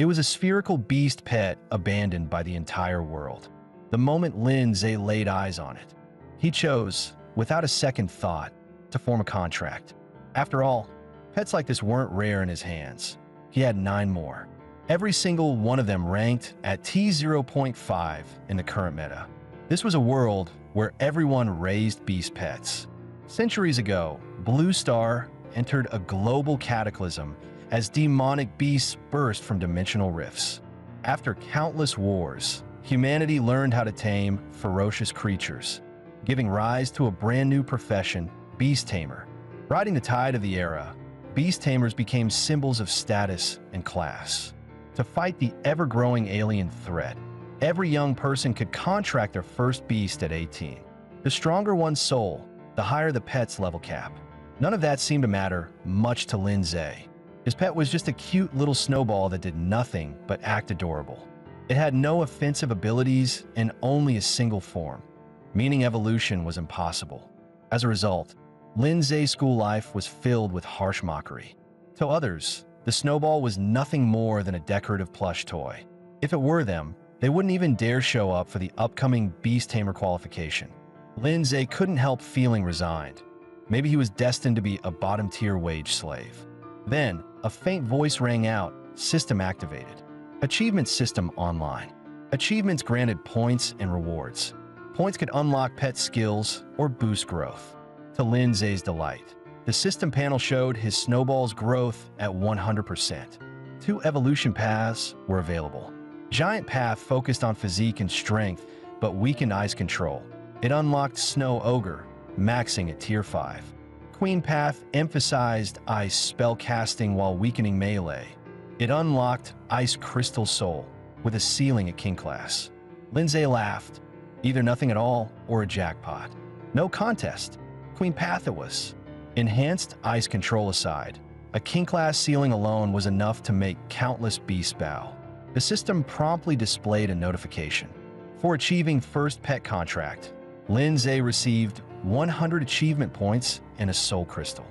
It was a spherical beast pet abandoned by the entire world. The moment Lin Zhe laid eyes on it, he chose, without a second thought, to form a contract. After all, pets like this weren't rare in his hands. He had 9 more. Every single one of them ranked at T0.5 in the current meta. This was a world where everyone raised beast pets. Centuries ago, Blue Star entered a global cataclysm as demonic beasts burst from dimensional rifts. After countless wars, humanity learned how to tame ferocious creatures, giving rise to a brand new profession, beast tamer. Riding the tide of the era, beast tamers became symbols of status and class. To fight the ever-growing alien threat, every young person could contract their first beast at 18. The stronger one's soul, the higher the pet's level cap. None of that seemed to matter much to Lin Zhe. His pet was just a cute little snowball that did nothing but act adorable. It had no offensive abilities and only a single form, meaning evolution was impossible. As a result, Lin Zhe's school life was filled with harsh mockery. To others, the snowball was nothing more than a decorative plush toy. If it were them, they wouldn't even dare show up for the upcoming beast tamer qualification. Lin Zhe couldn't help feeling resigned. Maybe he was destined to be a bottom-tier wage slave. Then, a faint voice rang out, system activated. Achievement system online. Achievements granted points and rewards. Points could unlock pet skills or boost growth. To Lin Zhe's delight, the system panel showed his snowball's growth at 100%. 2 evolution paths were available. Giant Path focused on physique and strength, but weakened ice control. It unlocked Snow Ogre, maxing at Tier 5. Queen Path emphasized ice spell casting while weakening melee. It unlocked Ice Crystal Soul, with a ceiling at King Class. Lin Zhe laughed. Either nothing at all or a jackpot. No contest. Queen Path it was. Enhanced ice control aside, a King Class ceiling alone was enough to make countless beasts bow. The system promptly displayed a notification. For achieving first pet contract, Lin Zhe received 100 achievement points and a soul crystal.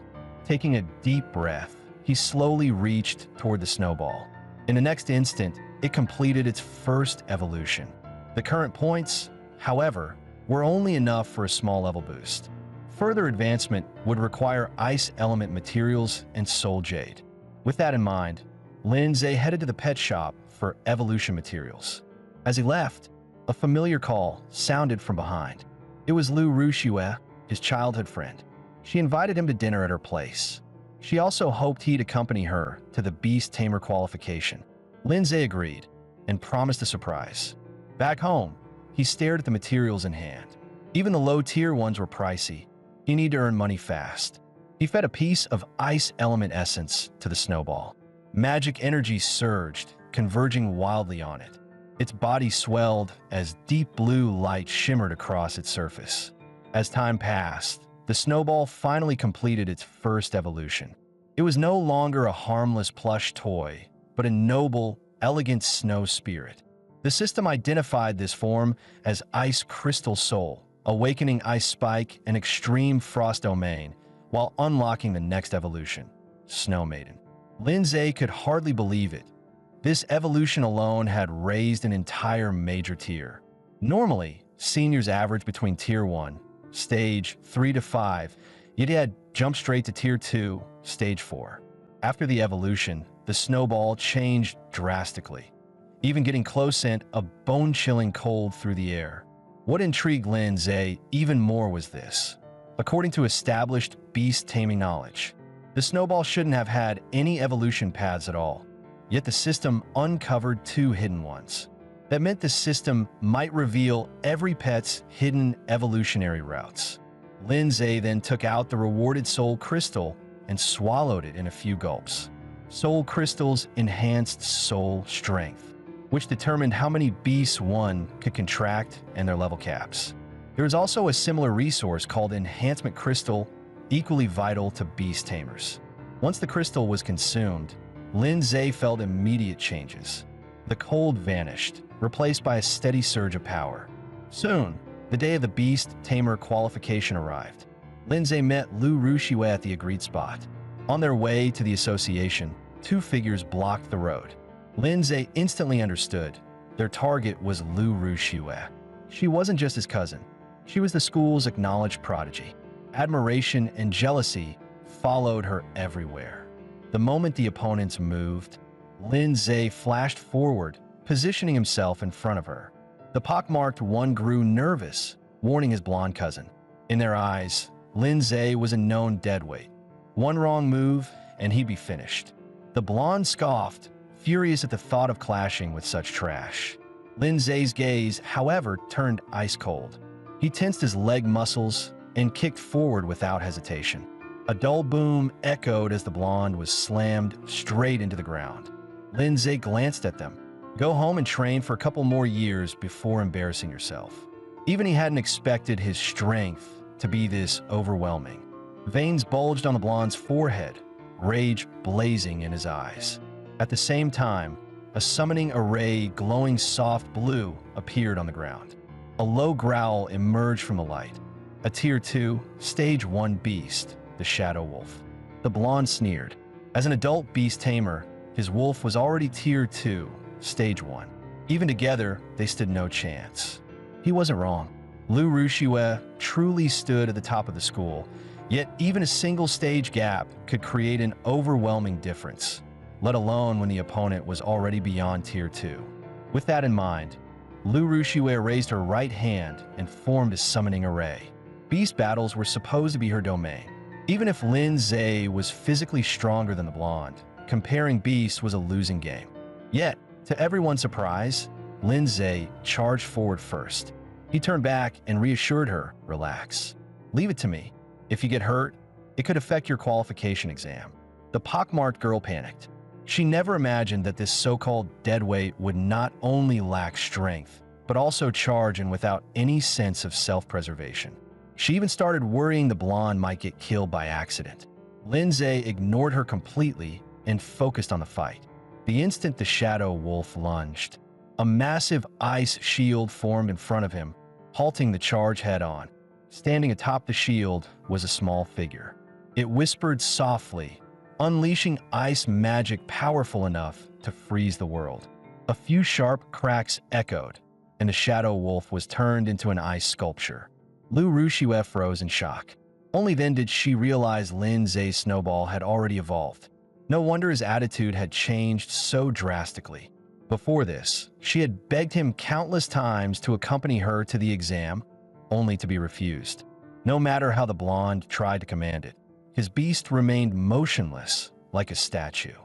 Taking a deep breath, he slowly reached toward the snowball. In the next instant, it completed its first evolution. The current points, however, were only enough for a small level boost. Further advancement would require ice element materials and soul jade. With that in mind, Lin Zhe headed to the pet shop for evolution materials. As he left, a familiar call sounded from behind. It was Lu Ruxue, his childhood friend. She invited him to dinner at her place. She also hoped he'd accompany her to the beast tamer qualification. Lin Zhe agreed and promised a surprise. Back home, he stared at the materials in hand. Even the low-tier ones were pricey. He needed to earn money fast. He fed a piece of ice element essence to the snowball. Magic energy surged, converging wildly on it. Its body swelled as deep blue light shimmered across its surface. As time passed, the snowball finally completed its first evolution. It was no longer a harmless plush toy, but a noble, elegant snow spirit. The system identified this form as Ice Crystal Soul, awakening Ice Spike and Extreme Frost Domain, while unlocking the next evolution, Snow Maiden. Lin Zhe could hardly believe it. This evolution alone had raised an entire major tier. Normally, seniors average between Tier 1, Stage 3 to 5, yet he had jumped straight to Tier 2, Stage 4. After the evolution, the snowball changed drastically. Even getting close sent a bone-chilling cold through the air. What intrigued Lin Zhe even more was this. According to established beast taming knowledge, the snowball shouldn't have had any evolution paths at all. Yet the system uncovered 2 hidden ones. That meant the system might reveal every pet's hidden evolutionary routes. Lin Zhe then took out the rewarded soul crystal and swallowed it in a few gulps. Soul crystals enhanced soul strength, which determined how many beasts one could contract and their level caps. There is also a similar resource called Enhancement Crystal, equally vital to beast tamers. Once the crystal was consumed, Lin Zhe felt immediate changes. The cold vanished, replaced by a steady surge of power. Soon, the day of the beast tamer qualification arrived. Lin Zhe met Lu Ruxue at the agreed spot. On their way to the association, 2 figures blocked the road. Lindsay instantly understood. Their target was Lu Rushue. She wasn't just his cousin. She was the school's acknowledged prodigy. Admiration and jealousy followed her everywhere. The moment the opponents moved, Lindsay flashed forward, positioning himself in front of her. The pockmarked one grew nervous, warning his blonde cousin. In their eyes, Lindsay was a known deadweight. One wrong move, and he'd be finished. The blonde scoffed, furious at the thought of clashing with such trash. Lindsay's gaze, however, turned ice cold. He tensed his leg muscles and kicked forward without hesitation. A dull boom echoed as the blonde was slammed straight into the ground. Lindsay glanced at them. Go home and train for a couple more years before embarrassing yourself. Even he hadn't expected his strength to be this overwhelming. Veins bulged on the blonde's forehead, rage blazing in his eyes. At the same time, a summoning array glowing soft blue appeared on the ground. A low growl emerged from the light. A Tier 2, Stage 1 beast, the Shadow Wolf. The blonde sneered. As an adult beast tamer, his wolf was already Tier 2, Stage 1. Even together, they stood no chance. He wasn't wrong. Lu Rushue truly stood at the top of the school, yet even a single stage gap could create an overwhelming difference, let alone when the opponent was already beyond Tier 2. With that in mind, Lu Rushue raised her right hand and formed a summoning array. Beast battles were supposed to be her domain. Even if Lindsay was physically stronger than the blonde, comparing beasts was a losing game. Yet, to everyone's surprise, Lindsay charged forward first. He turned back and reassured her, "Relax. Leave it to me. If you get hurt, it could affect your qualification exam." The pockmarked girl panicked. She never imagined that this so-called deadweight would not only lack strength, but also charge and without any sense of self-preservation. She even started worrying the blonde might get killed by accident. Lindsay ignored her completely and focused on the fight. The instant the Shadow Wolf lunged, a massive ice shield formed in front of him, halting the charge head-on. Standing atop the shield was a small figure. It whispered softly, unleashing ice magic powerful enough to freeze the world. A few sharp cracks echoed, and the Shadow Wolf was turned into an ice sculpture. Lu Rushue froze in shock. Only then did she realize Lindsay's snowball had already evolved. No wonder his attitude had changed so drastically. Before this, she had begged him countless times to accompany her to the exam, only to be refused. No matter how the blonde tried to command it, his beast remained motionless like a statue.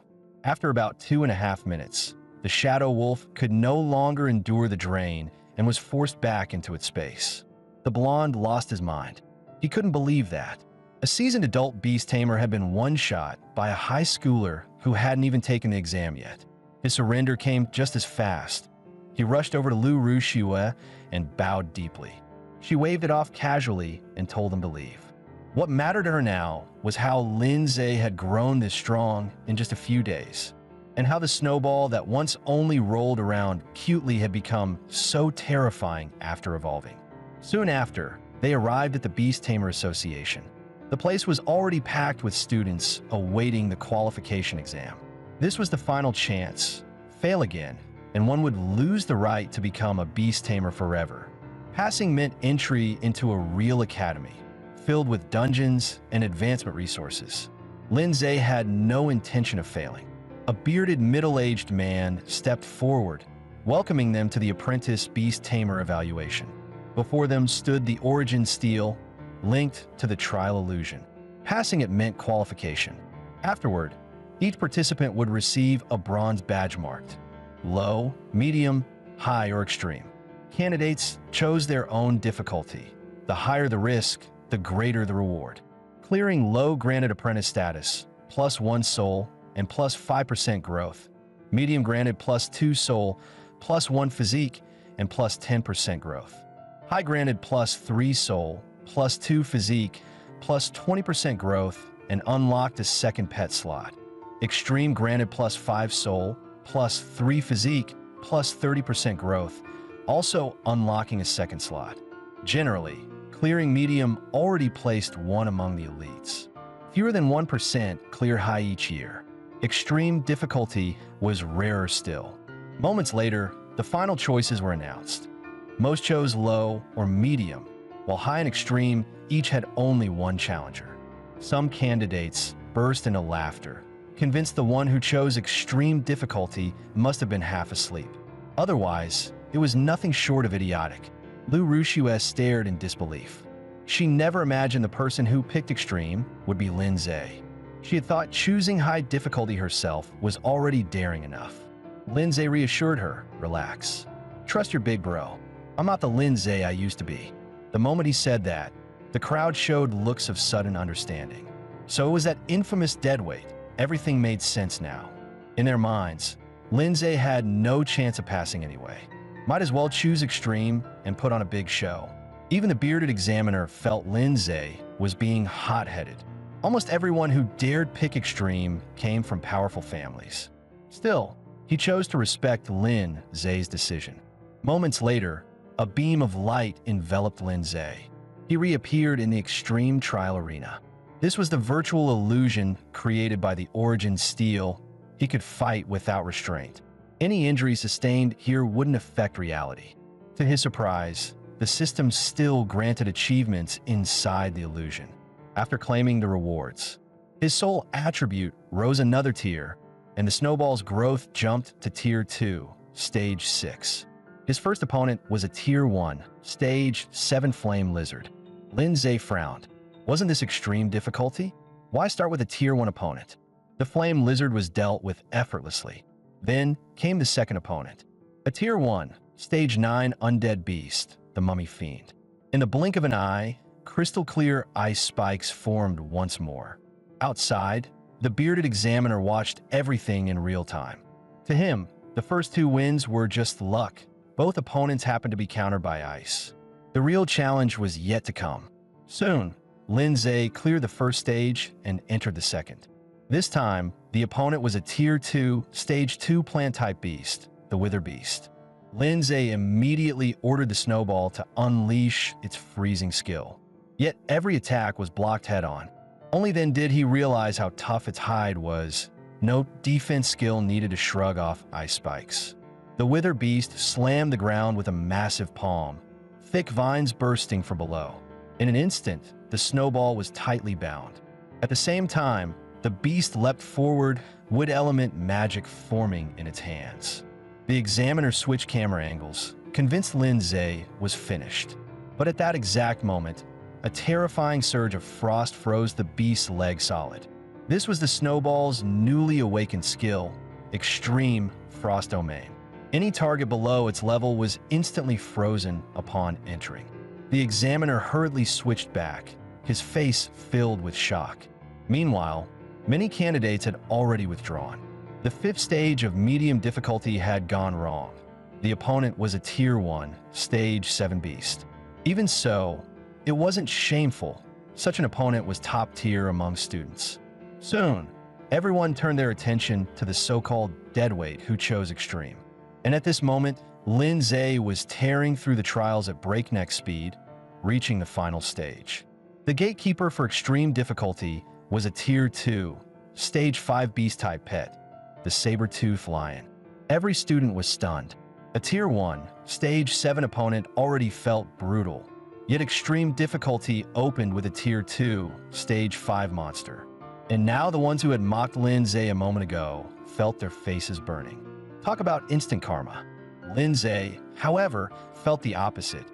After about 2.5 minutes, the Shadow Wolf could no longer endure the drain and was forced back into its space. The blonde lost his mind. He couldn't believe that. A seasoned adult beast tamer had been one-shot by a high schooler who hadn't even taken the exam yet. His surrender came just as fast. He rushed over to Lu Rushue and bowed deeply. She waved it off casually and told him to leave. What mattered to her now was how Lindsay had grown this strong in just a few days, and how the snowball that once only rolled around cutely had become so terrifying after evolving. Soon after, they arrived at the Beast Tamer Association. The place was already packed with students awaiting the qualification exam. This was the final chance. Fail again, and one would lose the right to become a beast tamer forever. Passing meant entry into a real academy, filled with dungeons and advancement resources. Lindsay had no intention of failing. A bearded middle-aged man stepped forward, welcoming them to the apprentice beast tamer evaluation. Before them stood the origin steel, linked to the trial illusion. Passing it meant qualification. Afterward, each participant would receive a bronze badge marked low, medium, high, or extreme. Candidates chose their own difficulty. The higher the risk, the greater the reward. Clearing low granted apprentice status, +1 soul, and +5% growth. Medium granted +2 soul, +1 physique, and +10% growth. High granted +3 soul, +2 physique, +20% growth, and unlocked a second pet slot. Extreme granted +5 soul, +3 physique, +30% growth, also unlocking a second slot. Generally, clearing medium already placed one among the elites. Fewer than 1% clear high each year. Extreme difficulty was rarer still. Moments later, the final choices were announced. Most chose low or medium, while high and extreme each had only one challenger. Some candidates burst into laughter, convinced the one who chose extreme difficulty must have been half asleep. Otherwise, it was nothing short of idiotic. Lu Rushue stared in disbelief. She never imagined the person who picked extreme would be Lin Zhe. She had thought choosing high difficulty herself was already daring enough. Lin Zhe reassured her, "Relax. Trust your big bro. I'm not the Lin Zhe I used to be." The moment he said that, the crowd showed looks of sudden understanding. So it was that infamous deadweight. Everything made sense now. In their minds, Lin Zhe had no chance of passing anyway. Might as well choose extreme and put on a big show. Even the bearded examiner felt Lin Zhe was being hot-headed. Almost everyone who dared pick extreme came from powerful families. Still, he chose to respect Lin Zhe's decision. Moments later, a beam of light enveloped Lin Zhe. He reappeared in the extreme trial arena. This was the virtual illusion created by the Origin Steel. He could fight without restraint. Any injury sustained here wouldn't affect reality. To his surprise, the system still granted achievements inside the illusion. After claiming the rewards, his sole attribute rose another tier, and the snowball's growth jumped to Tier 2, Stage 6. His first opponent was a Tier 1, Stage 7 Flame Lizard. Lin Zhe frowned. Wasn't this extreme difficulty? Why start with a Tier 1 opponent? The Flame Lizard was dealt with effortlessly. Then came the second opponent, a Tier 1, Stage 9 Undead Beast, the Mummy Fiend. In the blink of an eye, crystal-clear ice spikes formed once more. Outside, the bearded examiner watched everything in real time. To him, the first two wins were just luck. Both opponents happened to be countered by ice. The real challenge was yet to come. Soon, Lin Zhe cleared the first stage and entered the second. This time, the opponent was a Tier 2, Stage 2 plant-type beast, the Wither Beast. Lin Zhe immediately ordered the snowball to unleash its freezing skill. Yet every attack was blocked head-on. Only then did he realize how tough its hide was. No defense skill needed to shrug off ice spikes. The Wither Beast slammed the ground with a massive palm, thick vines bursting from below. In an instant, the snowball was tightly bound. At the same time, the beast leapt forward, wood element magic forming in its hands. The examiner switched camera angles, convinced Lin Zhe was finished. But at that exact moment, a terrifying surge of frost froze the beast's leg solid. This was the snowball's newly awakened skill, Extreme Frost Domain. Any target below its level was instantly frozen upon entering. The examiner hurriedly switched back, his face filled with shock. Meanwhile, many candidates had already withdrawn. The fifth stage of medium difficulty had gone wrong. The opponent was a Tier 1, Stage 7 beast. Even so, it wasn't shameful. Such an opponent was top tier among students. Soon, everyone turned their attention to the so-called deadweight who chose extreme. And at this moment, Lin Zhe was tearing through the trials at breakneck speed, reaching the final stage. The gatekeeper for extreme difficulty was a Tier 2, Stage 5 beast-type pet, the saber-toothed lion. Every student was stunned. A Tier 1, Stage 7 opponent already felt brutal, yet extreme difficulty opened with a Tier 2, Stage 5 monster. And now the ones who had mocked Lin Zhe a moment ago felt their faces burning. Talk about instant karma. Lin Zhe, however, felt the opposite.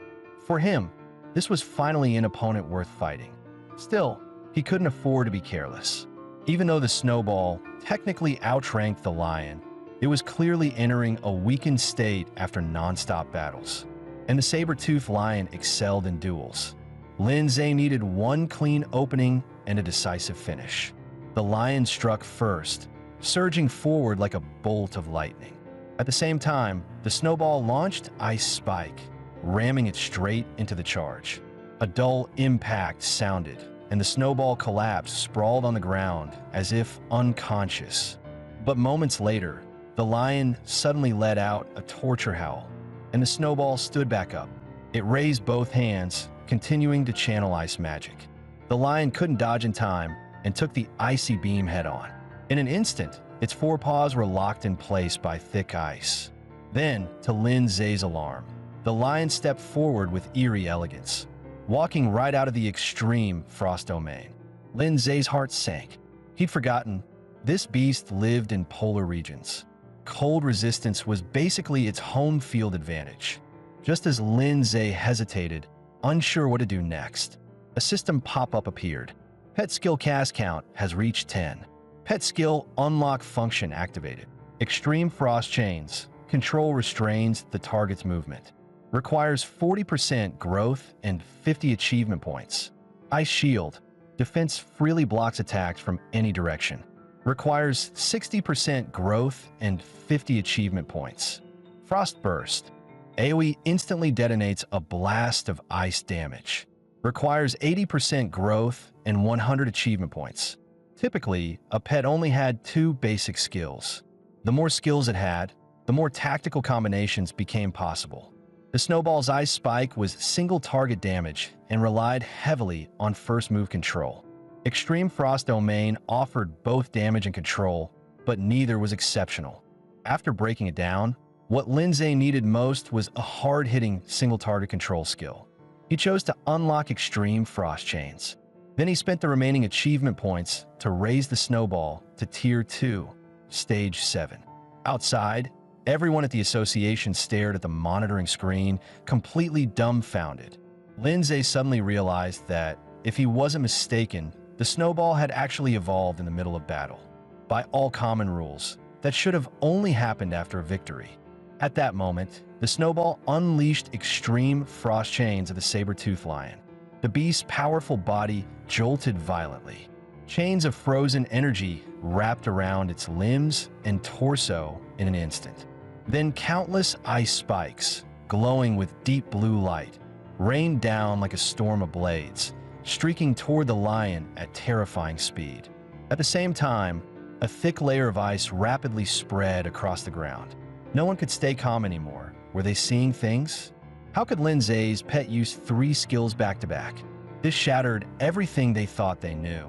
For him, this was finally an opponent worth fighting. Still, he couldn't afford to be careless. Even though the snowball technically outranked the lion, it was clearly entering a weakened state after non-stop battles. And the saber-toothed lion excelled in duels. Lin Zhe needed one clean opening and a decisive finish. The lion struck first, surging forward like a bolt of lightning. At the same time, the snowball launched Ice Spike, ramming it straight into the charge. A dull impact sounded, and the snowball collapsed, sprawled on the ground, as if unconscious. But moments later, the lion suddenly let out a torture howl, and the snowball stood back up. It raised both hands, continuing to channel ice magic. The lion couldn't dodge in time and took the icy beam head-on. In an instant, Its forepaws were locked in place by thick ice. Then, to Lin Zhe's alarm, the lion stepped forward with eerie elegance, walking right out of the extreme frost domain. Lin Zhe's heart sank. He'd forgotten this beast lived in polar regions. Cold resistance was basically its home field advantage. Just as Lin Zhe hesitated, unsure what to do next, a system pop-up appeared. Pet skill cast count has reached 10. Pet skill unlock function activated. Extreme frost chains. Control restrains the target's movement. Requires 40% growth and 50 achievement points. Ice shield. Defense freely blocks attacks from any direction. Requires 60% growth and 50 achievement points. Frost burst. AoE instantly detonates a blast of ice damage. Requires 80% growth and 100 achievement points. Typically, a pet only had 2 basic skills. The more skills it had, the more tactical combinations became possible. The snowball's ice spike was single target damage and relied heavily on first move control. Extreme Frost Domain offered both damage and control, but neither was exceptional. After breaking it down, what Lin Zhe needed most was a hard-hitting single-target control skill. He chose to unlock Extreme Frost Chains. Then he spent the remaining achievement points to raise the snowball to Tier 2, Stage 7. Outside, everyone at the association stared at the monitoring screen, completely dumbfounded. Lin Zhe suddenly realized that, if he wasn't mistaken, the snowball had actually evolved in the middle of battle. By all common rules, that should have only happened after a victory. At that moment, the snowball unleashed extreme frost chains of the saber-toothed lion. The beast's powerful body jolted violently. Chains of frozen energy wrapped around its limbs and torso in an instant. Then countless ice spikes, glowing with deep blue light, rained down like a storm of blades, streaking toward the lion at terrifying speed. At the same time, a thick layer of ice rapidly spread across the ground. No one could stay calm anymore. Were they seeing things? How could Lin Zhe's pet use 3 skills back-to-back? This shattered everything they thought they knew.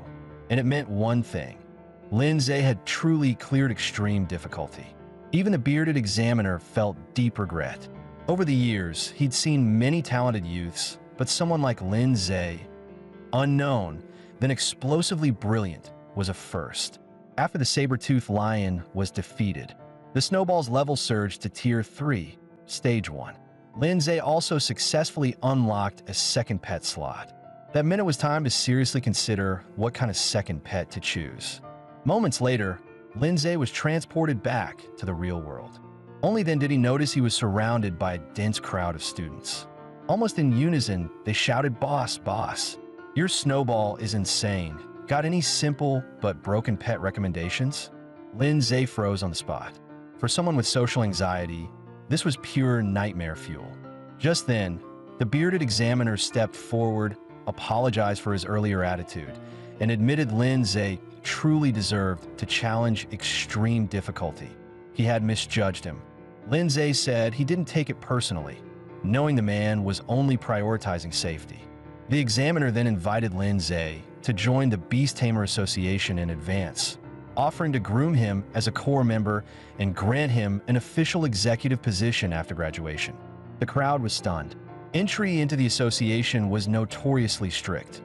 And it meant one thing. Lin Zhe had truly cleared extreme difficulty. Even the bearded examiner felt deep regret. Over the years, he'd seen many talented youths, but someone like Lin Zhe, unknown, then explosively brilliant, was a first. After the saber-toothed lion was defeated, the snowball's level surged to Tier 3, Stage 1. Lin Zhe also successfully unlocked a second pet slot. That meant it was time to seriously consider what kind of second pet to choose. Moments later, Lin Zhe was transported back to the real world. Only then did he notice he was surrounded by a dense crowd of students. Almost in unison, they shouted, "Boss, boss! Your snowball is insane. Got any simple but broken pet recommendations?" Lin Zhe froze on the spot. For someone with social anxiety, this was pure nightmare fuel. Just then, the bearded examiner stepped forward, apologized for his earlier attitude, and admitted Lin Zhe truly deserved to challenge extreme difficulty. He had misjudged him. Lin Zhe said he didn't take it personally, knowing the man was only prioritizing safety. The examiner then invited Lin Zhe to join the Beast Tamer Association in advance, offering to groom him as a core member and grant him an official executive position after graduation. The crowd was stunned. Entry into the association was notoriously strict,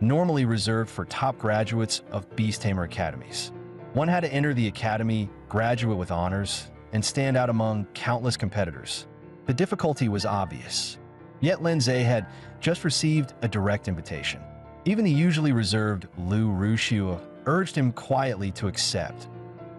normally reserved for top graduates of Beast Tamer academies. One had to enter the academy, graduate with honors, and stand out among countless competitors. The difficulty was obvious. Yet Lin Zhe had just received a direct invitation. Even the usually reserved Lu Ruxiu urged him quietly to accept.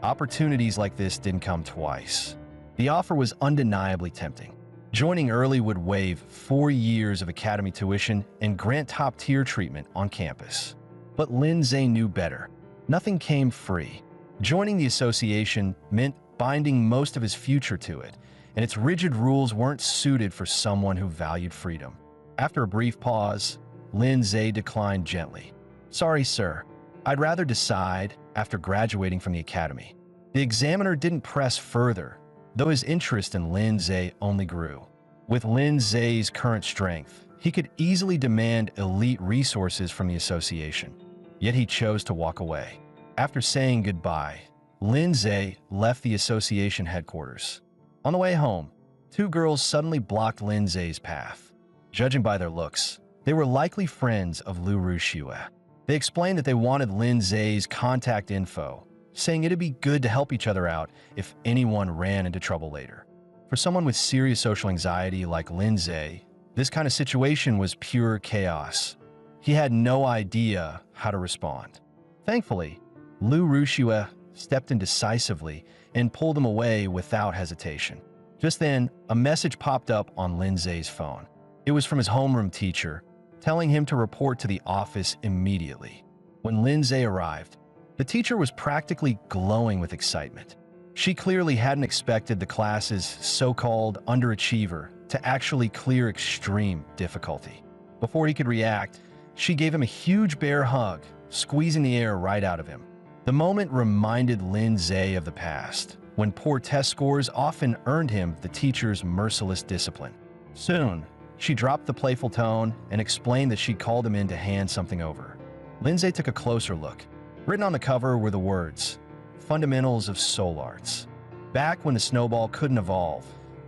Opportunities like this didn't come twice. The offer was undeniably tempting. Joining early would waive 4 years of academy tuition and grant top-tier treatment on campus. But Lin Zhe knew better. Nothing came free. Joining the association meant binding most of his future to it, and its rigid rules weren't suited for someone who valued freedom. After a brief pause, Lin Zhe declined gently. "Sorry, sir. I'd rather decide after graduating from the academy." The examiner didn't press further, though his interest in Lin Zhe only grew. With Lin Zhe's current strength, he could easily demand elite resources from the association. Yet he chose to walk away. After saying goodbye, Lindsay left the association headquarters. On the way home, two girls suddenly blocked Lindsay's path. Judging by their looks, they were likely friends of Lu Rushua. They explained that they wanted Lindsay's contact info, saying it'd be good to help each other out if anyone ran into trouble later. For someone with serious social anxiety like Lindsay, this kind of situation was pure chaos. He had no idea how to respond. Thankfully, Lu Rushua stepped in decisively and pulled him away without hesitation. Just then, a message popped up on Lindsay's phone. It was from his homeroom teacher, telling him to report to the office immediately. When Lindsay arrived, the teacher was practically glowing with excitement. She clearly hadn't expected the class's so-called underachiever to actually clear extreme difficulty. Before he could react, she gave him a huge bear hug, squeezing the air right out of him. The moment reminded Lindsay of the past, when poor test scores often earned him the teacher's merciless discipline. Soon, she dropped the playful tone and explained that she called him in to hand something over. Lindsay took a closer look. Written on the cover were the words, "Fundamentals of Soul Arts." Back when the snowball couldn't evolve,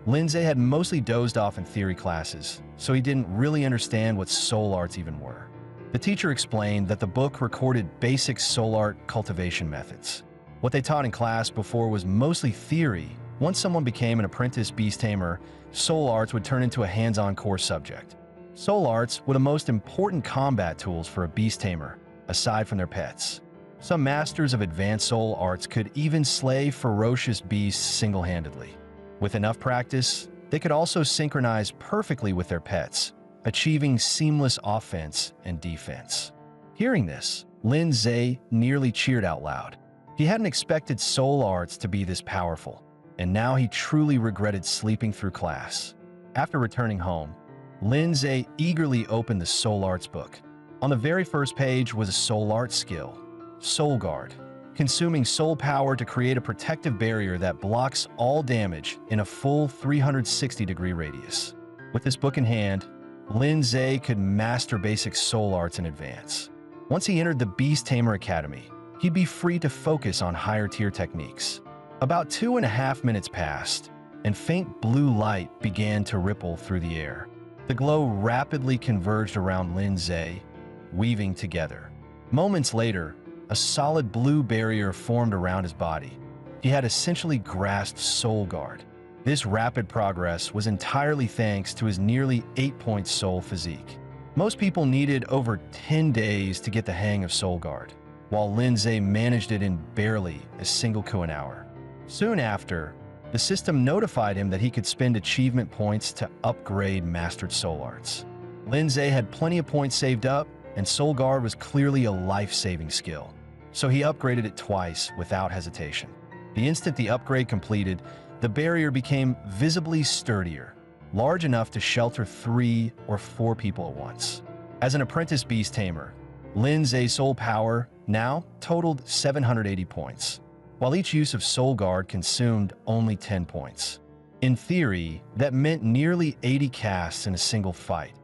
Lindsay had mostly dozed off in theory classes, so he didn't really understand what soul arts even were. The teacher explained that the book recorded basic soul art cultivation methods. What they taught in class before was mostly theory. Once someone became an apprentice beast tamer, soul arts would turn into a hands-on core subject. Soul arts were the most important combat tools for a beast tamer, aside from their pets. Some masters of advanced soul arts could even slay ferocious beasts single-handedly. With enough practice, they could also synchronize perfectly with their pets, achieving seamless offense and defense. Hearing this, Lindsay nearly cheered out loud. He hadn't expected soul arts to be this powerful, and now he truly regretted sleeping through class. After returning home, Lindsay eagerly opened the soul arts book. On the very first page was a soul arts skill, Soul Guard, consuming soul power to create a protective barrier that blocks all damage in a full 360-degree radius. With this book in hand, Lindsay could master basic soul arts in advance. Once he entered the Beast Tamer Academy, he'd be free to focus on higher-tier techniques. About 2.5 minutes passed, and faint blue light began to ripple through the air. The glow rapidly converged around Lindsay, weaving together. Moments later, a solid blue barrier formed around his body. He had essentially grasped Soul Guard. This rapid progress was entirely thanks to his nearly 8-point soul physique. Most people needed over 10 days to get the hang of Soul Guard, while Lindsay managed it in barely a single coup an hour. Soon after, the system notified him that he could spend achievement points to upgrade mastered soul arts. Lindsay had plenty of points saved up, and Soul Guard was clearly a life-saving skill, so he upgraded it twice without hesitation. The instant the upgrade completed, the barrier became visibly sturdier, large enough to shelter 3 or 4 people at once. As an apprentice beast tamer, Lindsay's soul power now totaled 780 points, while each use of Soul Guard consumed only 10 points. In theory, that meant nearly 80 casts in a single fight,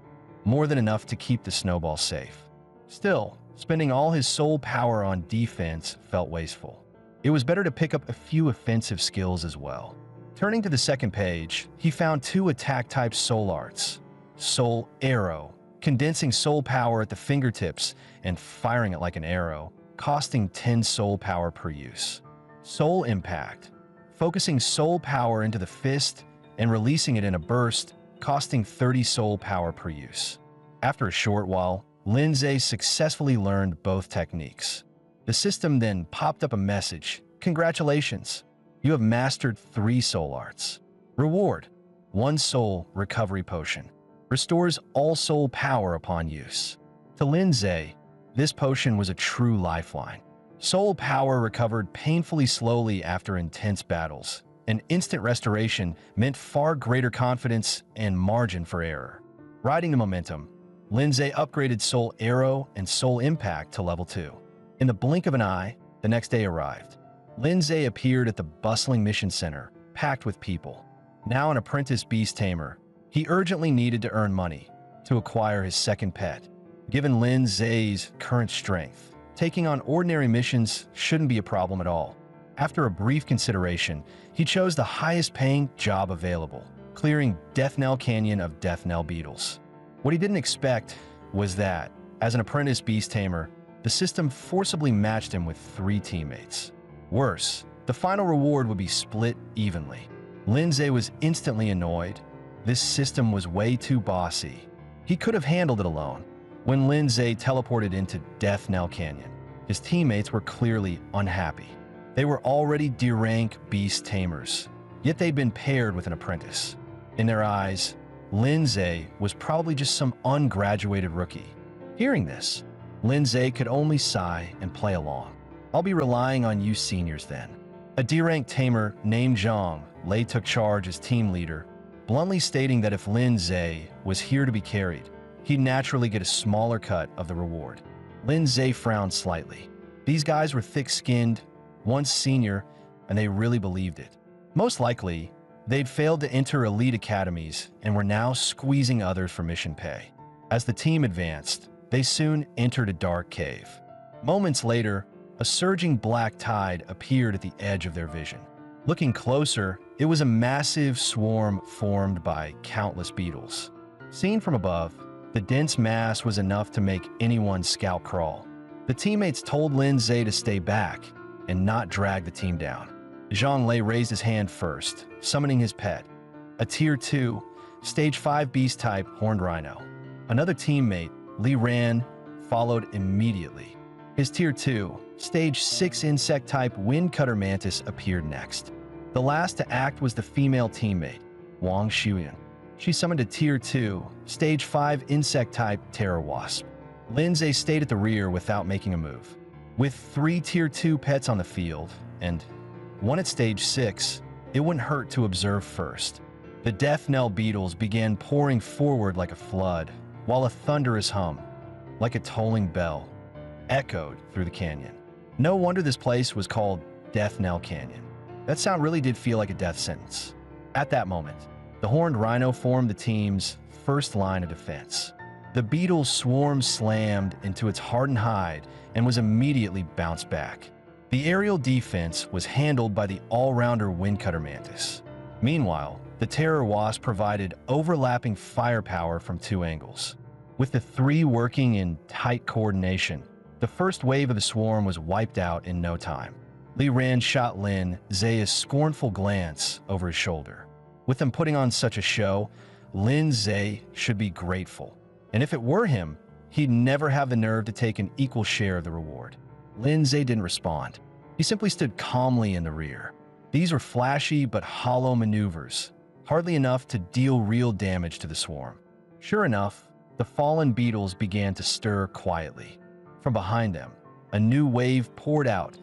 more than enough to keep the snowball safe. Still, spending all his soul power on defense felt wasteful. It was better to pick up a few offensive skills as well. Turning to the second page, he found 2 attack-type soul arts. Soul Arrow, condensing soul power at the fingertips and firing it like an arrow, costing 10 soul power per use. Soul Impact, focusing soul power into the fist and releasing it in a burst, costing 30 soul power per use. After a short while, Lindsay successfully learned both techniques. The system then popped up a message. "Congratulations, you have mastered 3 soul arts. Reward: 1 soul recovery potion. Restores all soul power upon use." To Lindsay, this potion was a true lifeline. Soul power recovered painfully slowly after intense battles. An instant restoration meant far greater confidence and margin for error. Riding the momentum, Lindsay upgraded Soul Arrow and Soul Impact to level 2. In the blink of an eye, the next day arrived. Lindsay appeared at the bustling mission center, packed with people. Now an apprentice beast tamer, he urgently needed to earn money to acquire his second pet. Given Lindsay's current strength, taking on ordinary missions shouldn't be a problem at all. After a brief consideration, he chose the highest-paying job available, clearing Death Knell Canyon of Death Knell beetles. What he didn't expect was that, as an apprentice beast tamer, the system forcibly matched him with 3 teammates. Worse, the final reward would be split evenly. Lindsay was instantly annoyed. This system was way too bossy. He could have handled it alone. When Lindsay teleported into Death Knell Canyon, his teammates were clearly unhappy. They were already D-rank beast tamers, yet they'd been paired with an apprentice. In their eyes, Lindsay was probably just some ungraduated rookie. Hearing this, Lindsay could only sigh and play along. "I'll be relying on you seniors then." A D-rank tamer named Zhang Lei took charge as team leader, bluntly stating that if Lindsay was here to be carried, he'd naturally get a smaller cut of the reward. Lindsay frowned slightly. These guys were thick-skinned, once senior, and they really believed it. Most likely, they'd failed to enter elite academies and were now squeezing others for mission pay. As the team advanced, they soon entered a dark cave. Moments later, a surging black tide appeared at the edge of their vision. Looking closer, it was a massive swarm formed by countless beetles. Seen from above, the dense mass was enough to make anyone's scalp crawl. The teammates told Lindsay to stay back and not drag the team down. Zhang Lei raised his hand first, summoning his pet, a Tier 2, Stage 5 beast type horned rhino. Another teammate, Li Ran, followed immediately. His Tier 2, Stage 6 insect type wind cutter mantis appeared next. The last to act was the female teammate, Wang Shuyan. She summoned a Tier 2, Stage 5 insect type terror wasp. Lindsay stayed at the rear without making a move. With 3 Tier 2 pets on the field, and one at Stage 6, it wouldn't hurt to observe first. The Death Knell beetles began pouring forward like a flood, while a thunderous hum, like a tolling bell, echoed through the canyon. No wonder this place was called Death Knell Canyon. That sound really did feel like a death sentence. At that moment, the horned rhino formed the team's first line of defense. The beetle swarm slammed into its hardened hide and was immediately bounced back. The aerial defense was handled by the all-rounder windcutter mantis. Meanwhile, the terror wasp provided overlapping firepower from 2 angles. With the 3 working in tight coordination, the first wave of the swarm was wiped out in no time. Li Ran shot Lin Zay's scornful glance over his shoulder. With them putting on such a show, Lin Zay should be grateful. And if it were him, he'd never have the nerve to take an equal share of the reward. Lin Zay didn't respond. He simply stood calmly in the rear. These were flashy but hollow maneuvers, hardly enough to deal real damage to the swarm. Sure enough, the fallen beetles began to stir quietly. From behind them, a new wave poured out,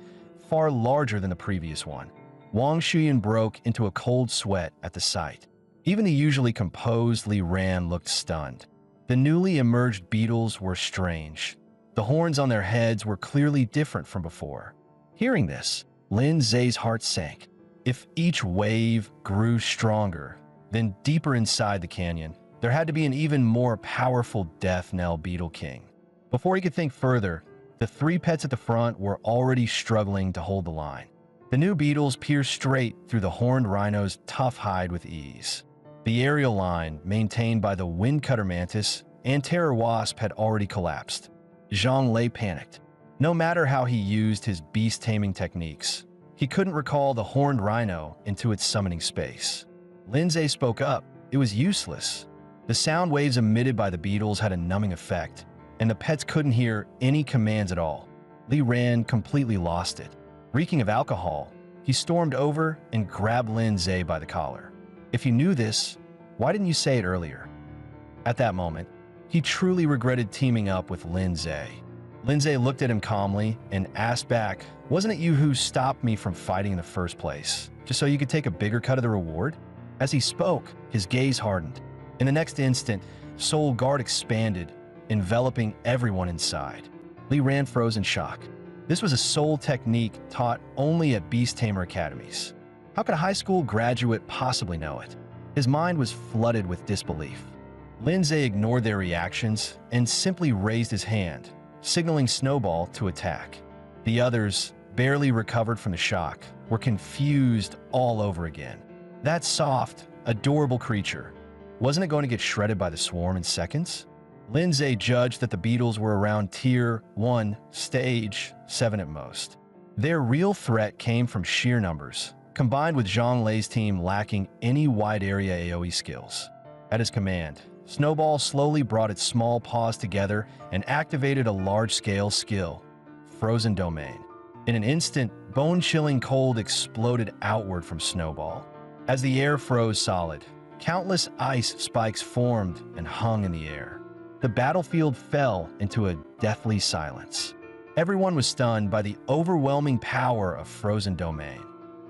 far larger than the previous one. Wang Shuyan broke into a cold sweat at the sight. Even the usually composed Li Ran looked stunned. The newly emerged beetles were strange. The horns on their heads were clearly different from before. Hearing this, Lin Zay's heart sank. If each wave grew stronger, then deeper inside the canyon, there had to be an even more powerful Death Knell Beetle King. Before he could think further, the 3 pets at the front were already struggling to hold the line. The new beetles pierced straight through the horned rhino's tough hide with ease. The aerial line, maintained by the windcutter mantis and terror wasp, had already collapsed. Zhang Lei panicked. No matter how he used his beast-taming techniques, he couldn't recall the horned rhino into its summoning space. Lindsay spoke up. It was useless. The sound waves emitted by the beetles had a numbing effect, and the pets couldn't hear any commands at all. Li Ran completely lost it. Reeking of alcohol, he stormed over and grabbed Lindsay by the collar. If you knew this, why didn't you say it earlier? At that moment, he truly regretted teaming up with Lindsay. Lindsay looked at him calmly and asked back, "Wasn't it you who stopped me from fighting in the first place, just so you could take a bigger cut of the reward?" As he spoke, his gaze hardened. In the next instant, Soul Guard expanded, enveloping everyone inside. Li Ran froze in shock. This was a soul technique taught only at Beast Tamer academies. How could a high school graduate possibly know it? His mind was flooded with disbelief. Lindsay ignored their reactions and simply raised his hand, signaling Snowball to attack. The others barely recovered from the shock, were confused all over again. That soft, adorable creature, wasn't it going to get shredded by the swarm in seconds? Lindsay judged that the beetles were around Tier 1, Stage 7 at most. Their real threat came from sheer numbers, combined with Zhonglei's team lacking any wide-area AoE skills. At his command, Snowball slowly brought its small paws together and activated a large-scale skill, Frozen Domain. In an instant, bone-chilling cold exploded outward from Snowball. As the air froze solid, countless ice spikes formed and hung in the air. The battlefield fell into a deathly silence. Everyone was stunned by the overwhelming power of Frozen Domain.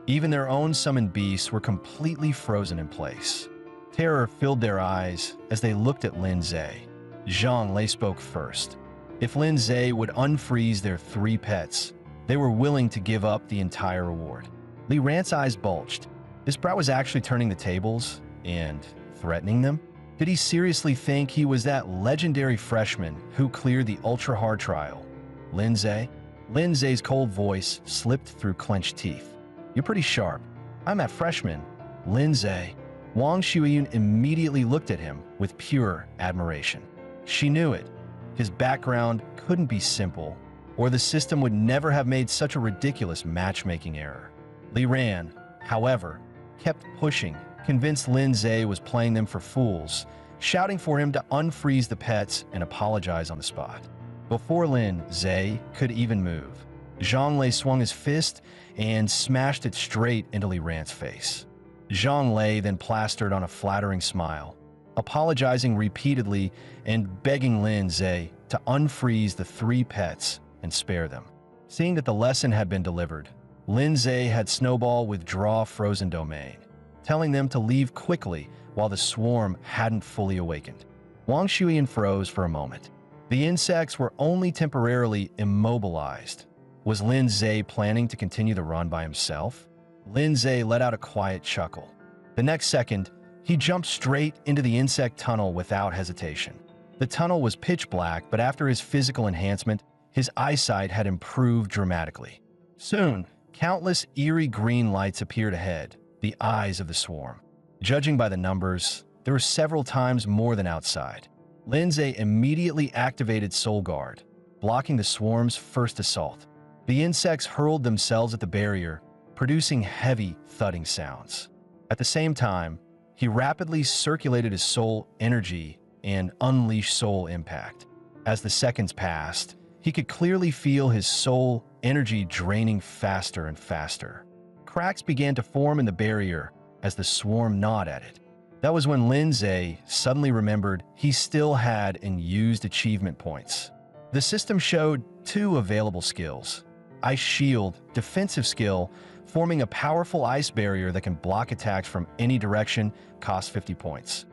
Even their own summoned beasts were completely frozen in place. Terror filled their eyes as they looked at Lin Zhe. Zhonglei spoke first. If Lin Zhe would unfreeze their 3 pets, they were willing to give up the entire reward. Li Rant's eyes bulged. This brat was actually turning the tables and threatening them? Did he seriously think he was that legendary freshman who cleared the ultra-hard trial? Lin Zhe? Lin Zhe's cold voice slipped through clenched teeth. You're pretty sharp. I'm that freshman. Lin Zhe. Wang Shuiyun immediately looked at him with pure admiration. She knew it. His background couldn't be simple, or the system would never have made such a ridiculous matchmaking error. Li Ran, however, kept pushing, convinced Lin Zhe was playing them for fools, shouting for him to unfreeze the pets and apologize on the spot. Before Lin Zhe could even move, Zhonglei swung his fist and smashed it straight into Li Ran's face. Zhonglei then plastered on a flattering smile, apologizing repeatedly and begging Lin Zhe to unfreeze the 3 pets and spare them. Seeing that the lesson had been delivered, Lin Zhe had Snowball withdraw Frozen Domain, telling them to leave quickly while the swarm hadn't fully awakened. Wang Shuiyan froze for a moment. The insects were only temporarily immobilized. Was Lin Zhe planning to continue the run by himself? Lin Zhe let out a quiet chuckle. The next second, he jumped straight into the insect tunnel without hesitation. The tunnel was pitch black, but after his physical enhancement, his eyesight had improved dramatically. Soon, countless eerie green lights appeared ahead, the eyes of the swarm. Judging by the numbers, there were several times more than outside. Lin Zhe immediately activated Soul Guard, blocking the swarm's first assault. The insects hurled themselves at the barrier, producing heavy, thudding sounds. At the same time, he rapidly circulated his soul energy and unleashed soul impact. As the seconds passed, he could clearly feel his soul energy draining faster and faster. Cracks began to form in the barrier as the swarm gnawed at it. That was when Lin Zhe suddenly remembered he still had unused achievement points. The system showed 2 available skills. Ice Shield, defensive skill, forming a powerful ice barrier that can block attacks from any direction, costs 50 points.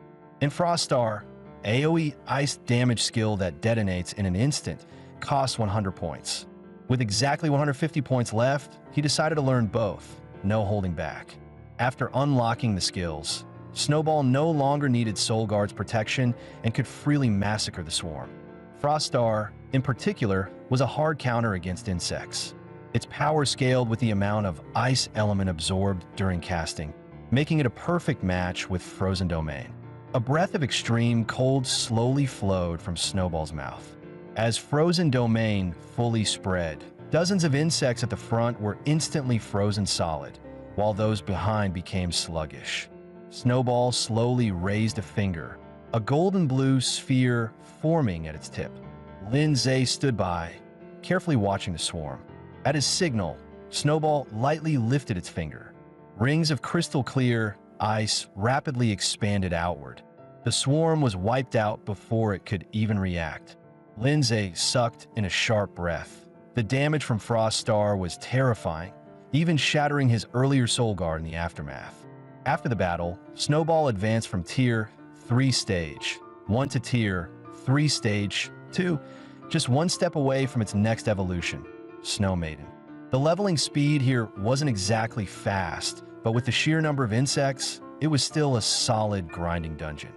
And Frost Star, AoE ice damage skill that detonates in an instant, costs 100 points. With exactly 150 points left, he decided to learn both, no holding back. After unlocking the skills, Snowball no longer needed Soul Guard's protection and could freely massacre the swarm. Frost Star, in particular, was a hard counter against insects. Its power scaled with the amount of ice element absorbed during casting, making it a perfect match with Frozen Domain. A breath of extreme cold slowly flowed from Snowball's mouth. As Frozen Domain fully spread, dozens of insects at the front were instantly frozen solid, while those behind became sluggish. Snowball slowly raised a finger, a golden blue sphere forming at its tip. Lin Zhe stood by, carefully watching the swarm. At his signal, Snowball lightly lifted its finger. Rings of crystal clear ice rapidly expanded outward. The swarm was wiped out before it could even react. Lin Zhe sucked in a sharp breath. The damage from Frost Star was terrifying, even shattering his earlier Soul Guard in the aftermath. After the battle, Snowball advanced from Tier 3 Stage 1 to Tier 3 Stage 2, just one step away from its next evolution, Snow Maiden. The leveling speed here wasn't exactly fast, but with the sheer number of insects, it was still a solid grinding dungeon.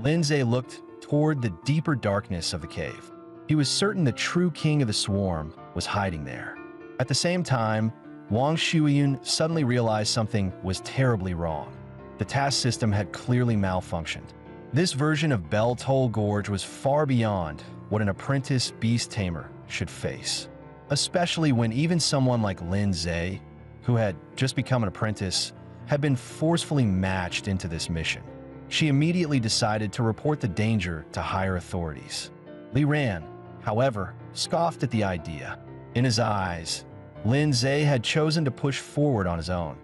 Lin Zhe looked toward the deeper darkness of the cave. He was certain the true king of the swarm was hiding there. At the same time, Wang Shuiyun suddenly realized something was terribly wrong. The task system had clearly malfunctioned. This version of Bell Toll Gorge was far beyond what an apprentice beast tamer should face, especially when even someone like Lin Zhe, who had just become an apprentice, had been forcefully matched into this mission. She immediately decided to report the danger to higher authorities. Li Ran, however, scoffed at the idea. In his eyes, Lin Zhe had chosen to push forward on his own.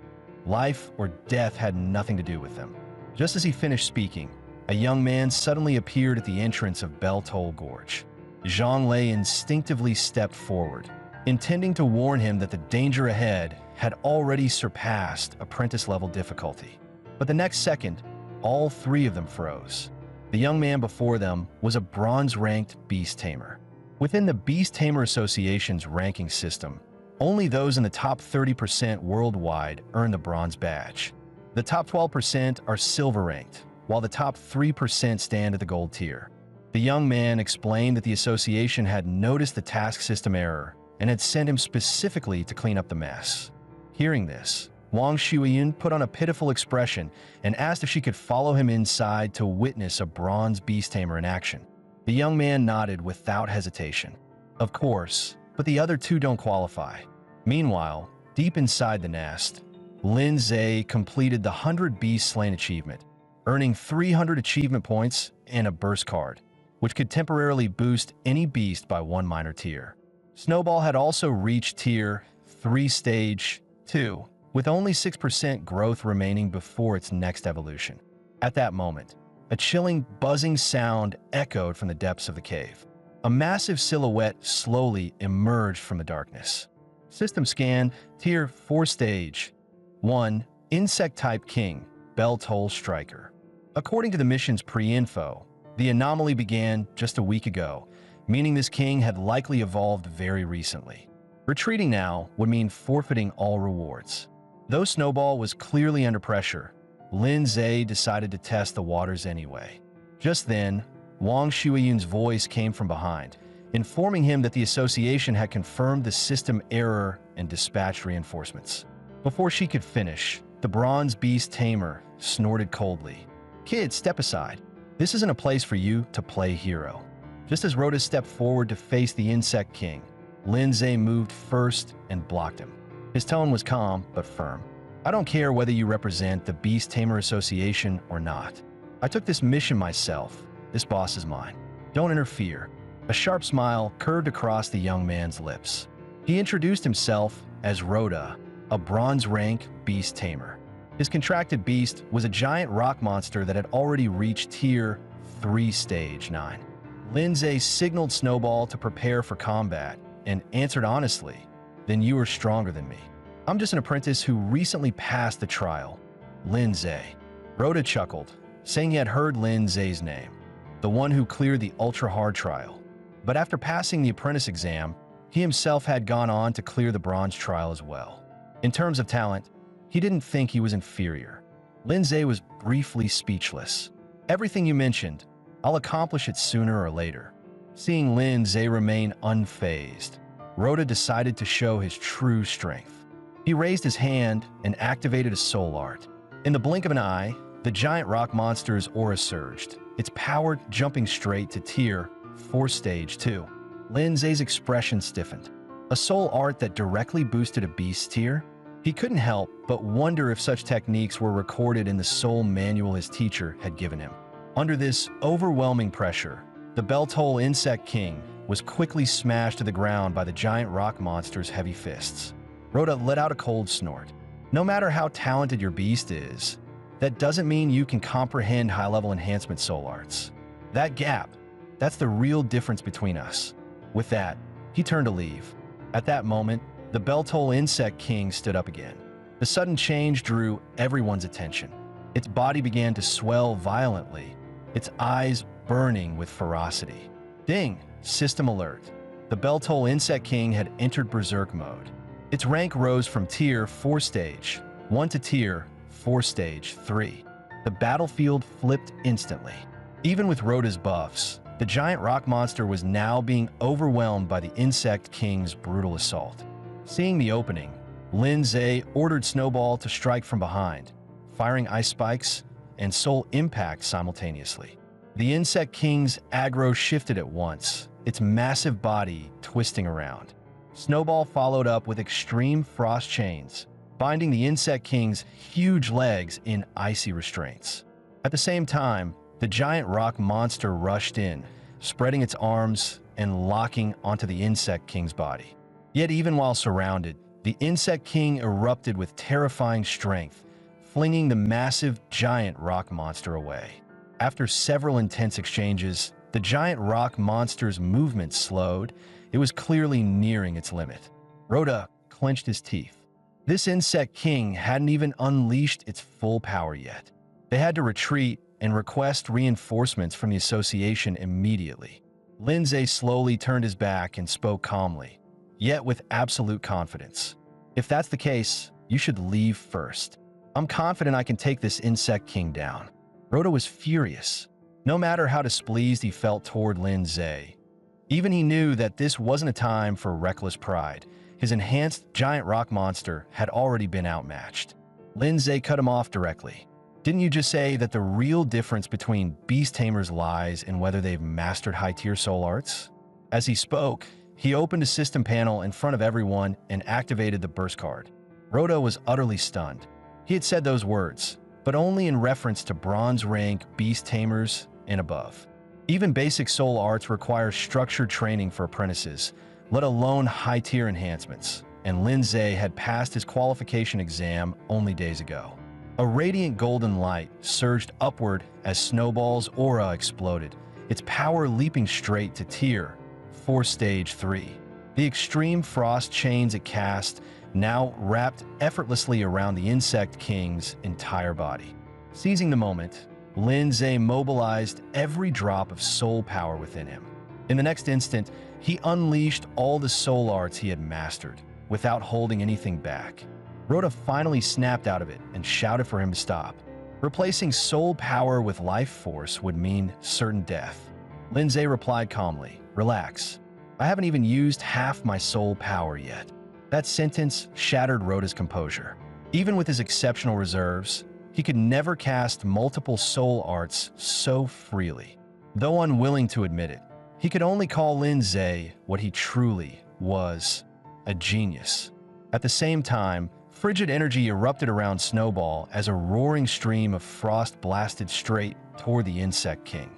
Life or death had nothing to do with them. Just as he finished speaking, a young man suddenly appeared at the entrance of Bell Toll Gorge. Zhang Lei instinctively stepped forward, intending to warn him that the danger ahead had already surpassed apprentice-level difficulty. But the next second, all three of them froze. The young man before them was a bronze-ranked beast tamer. Within the Beast Tamer Association's ranking system, only those in the top 30% worldwide earn the bronze badge. The top 12% are silver-ranked, while the top 3% stand at the gold tier. The young man explained that the association had noticed the task system error and had sent him specifically to clean up the mess. Hearing this, Wang Shuiyun put on a pitiful expression and asked if she could follow him inside to witness a bronze beast tamer in action. The young man nodded without hesitation. Of course, but the other two don't qualify. Meanwhile, deep inside the nest, Lin Zhe completed the 100 Beast Slain achievement, earning 300 achievement points and a burst card, which could temporarily boost any beast by one minor tier. Snowball had also reached Tier 3 Stage 2, with only 6% growth remaining before its next evolution. At that moment, a chilling, buzzing sound echoed from the depths of the cave. A massive silhouette slowly emerged from the darkness. System scan, Tier 4 Stage 1, Insect-type King, Bell Toll Striker. According to the mission's pre-info, the anomaly began just a week ago, meaning this king had likely evolved very recently. Retreating now would mean forfeiting all rewards. Though Snowball was clearly under pressure, Lin Zhe decided to test the waters anyway. Just then, Wang Shuiyun's voice came from behind, informing him that the association had confirmed the system error and dispatched reinforcements. Before she could finish, the bronze beast tamer snorted coldly. "Kid, step aside. This isn't a place for you to play hero." Just as Rhoda stepped forward to face the Insect King, Lin Zhe moved first and blocked him. His tone was calm but firm. "I don't care whether you represent the Beast Tamer Association or not. I took this mission myself. This boss is mine. Don't interfere." A sharp smile curved across the young man's lips. He introduced himself as Rhoda, a bronze-rank beast tamer. His contracted beast was a giant rock monster that had already reached Tier 3 Stage 9. Lin Zhe signaled Snowball to prepare for combat and answered honestly, "Then you are stronger than me. I'm just an apprentice who recently passed the trial." Lin Zhe. Rhoda chuckled, saying he had heard Lin Zhe's name, the one who cleared the ultra-hard trial. But after passing the apprentice exam, he himself had gone on to clear the bronze trial as well. In terms of talent, he didn't think he was inferior. Lin Zhe was briefly speechless. "Everything you mentioned, I'll accomplish it sooner or later." Seeing Lin Zhe remain unfazed, Rhoda decided to show his true strength. He raised his hand and activated a soul art. In the blink of an eye, the giant rock monster's aura surged, its power jumping straight to Tier 4 Stage 2. Lin Zhe's expression stiffened. A soul art that directly boosted a beast tier? He couldn't help but wonder if such techniques were recorded in the soul manual his teacher had given him. Under this overwhelming pressure, the Bell Toll Insect King was quickly smashed to the ground by the giant rock monster's heavy fists. Rhoda let out a cold snort. No matter how talented your beast is, that doesn't mean you can comprehend high-level enhancement soul arts. That gap, that's the real difference between us. With that, he turned to leave. At that moment, the Bell Toll Insect King stood up again. The sudden change drew everyone's attention. Its body began to swell violently, its eyes burning with ferocity. Ding! System alert. The Bell Toll Insect King had entered Berserk mode. Its rank rose from Tier 4 Stage 1 to Tier 4 Stage 3. The battlefield flipped instantly. Even with Rhoda's buffs, the giant rock monster was now being overwhelmed by the Insect King's brutal assault. Seeing the opening, Lindsay ordered Snowball to strike from behind, firing ice spikes and soul impact simultaneously. The Insect King's aggro shifted at once, its massive body twisting around. Snowball followed up with extreme frost chains, binding the Insect King's huge legs in icy restraints. At the same time, the giant rock monster rushed in, spreading its arms and locking onto the Insect King's body. Yet even while surrounded, the Insect King erupted with terrifying strength, flinging the massive giant rock monster away. After several intense exchanges, the giant rock monster's movement slowed. It was clearly nearing its limit. Rhoda clenched his teeth. This Insect King hadn't even unleashed its full power yet. They had to retreat and request reinforcements from the association immediately. Lindsay slowly turned his back and spoke calmly, yet with absolute confidence. If that's the case, you should leave first. I'm confident I can take this Insect King down. Rhoda was furious, no matter how displeased he felt toward Lindsay. Even he knew that this wasn't a time for reckless pride. His enhanced giant rock monster had already been outmatched. Lindsay cut him off directly. Didn't you just say that the real difference between beast tamers lies in whether they've mastered high-tier soul arts? As he spoke, he opened a system panel in front of everyone and activated the burst card. Rhoda was utterly stunned. He had said those words, but only in reference to bronze rank beast tamers and above. Even basic soul arts require structured training for apprentices, let alone high-tier enhancements, and Lindsay had passed his qualification exam only days ago. A radiant golden light surged upward as Snowball's aura exploded, its power leaping straight to Tier 4 Stage 3. The extreme frost chains it cast now wrapped effortlessly around the Insect King's entire body. Seizing the moment, Lindsay mobilized every drop of soul power within him. In the next instant, he unleashed all the soul arts he had mastered, without holding anything back. Rhoda finally snapped out of it and shouted for him to stop. Replacing soul power with life force would mean certain death. Lindsay replied calmly, "Relax. I haven't even used half my soul power yet." That sentence shattered Rhoda's composure. Even with his exceptional reserves, he could never cast multiple soul arts so freely. Though unwilling to admit it, he could only call Lindsay what he truly was, a genius. At the same time, frigid energy erupted around Snowball as a roaring stream of frost blasted straight toward the Insect King.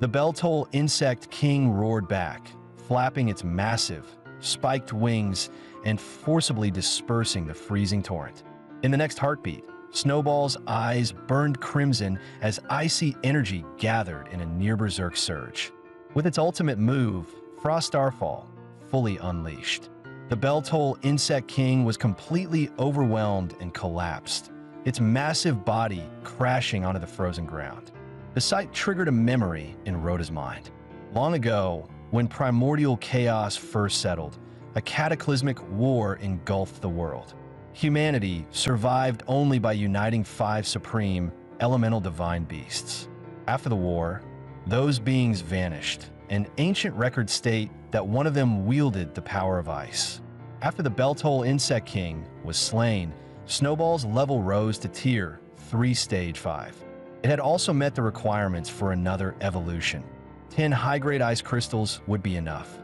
The Bell-Toll Insect King roared back, flapping its massive, spiked wings and forcibly dispersing the freezing torrent. In the next heartbeat, Snowball's eyes burned crimson as icy energy gathered in a near-berserk surge. With its ultimate move, Frost Starfall, fully unleashed, the Bell-Toll Insect King was completely overwhelmed and collapsed, its massive body crashing onto the frozen ground. The sight triggered a memory in Rhoda's mind. Long ago, when primordial chaos first settled, a cataclysmic war engulfed the world. Humanity survived only by uniting 5 supreme, elemental divine beasts. After the war, those beings vanished, and ancient records state that one of them wielded the power of ice. After the Bell-Toll Insect King was slain, Snowball's level rose to Tier 3 Stage 5. It had also met the requirements for another evolution. 10 high-grade ice crystals would be enough.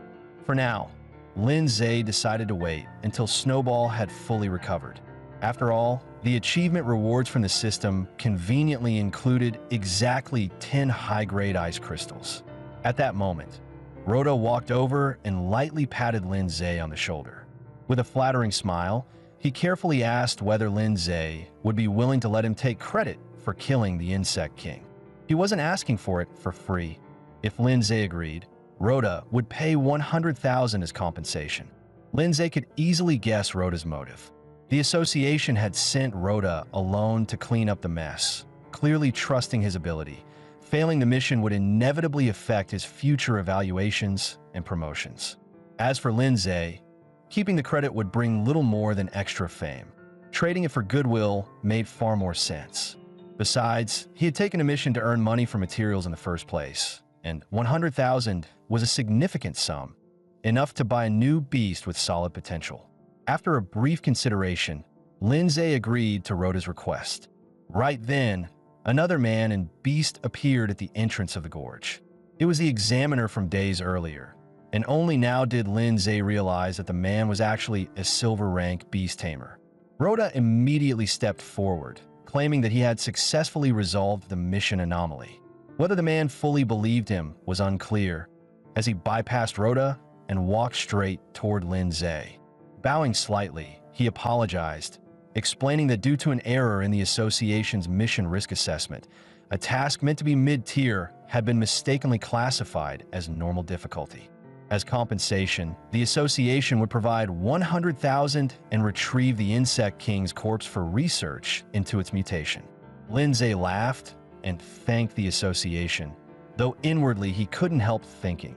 For now, Lindsay decided to wait until Snowball had fully recovered. After all, the achievement rewards from the system conveniently included exactly 10 high-grade ice crystals. At that moment, Rhoda walked over and lightly patted Lindsay on the shoulder. With a flattering smile, he carefully asked whether Lindsay would be willing to let him take credit for killing the Insect King. He wasn't asking for it for free. If Lindsay agreed, Rhoda would pay $100,000 as compensation. Lindsay could easily guess Rhoda's motive. The association had sent Rhoda alone to clean up the mess, clearly trusting his ability. Failing the mission would inevitably affect his future evaluations and promotions. As for Lindsay, keeping the credit would bring little more than extra fame. Trading it for goodwill made far more sense. Besides, he had taken a mission to earn money for materials in the first place, and $100,000 was a significant sum, enough to buy a new beast with solid potential. After a brief consideration, Lindsay agreed to Rhoda's request. Right then, another man and beast appeared at the entrance of the gorge. It was the examiner from days earlier, and only now did Lindsay realize that the man was actually a silver-rank beast tamer. Rhoda immediately stepped forward, claiming that he had successfully resolved the mission anomaly. Whether the man fully believed him was unclear, as he bypassed Rhoda and walked straight toward Lindsay. Bowing slightly, he apologized, explaining that due to an error in the association's mission risk assessment, a task meant to be mid-tier had been mistakenly classified as normal difficulty. As compensation, the association would provide 100,000 and retrieve the Insect King's corpse for research into its mutation. Lindsay laughed and thanked the association, though inwardly he couldn't help thinking.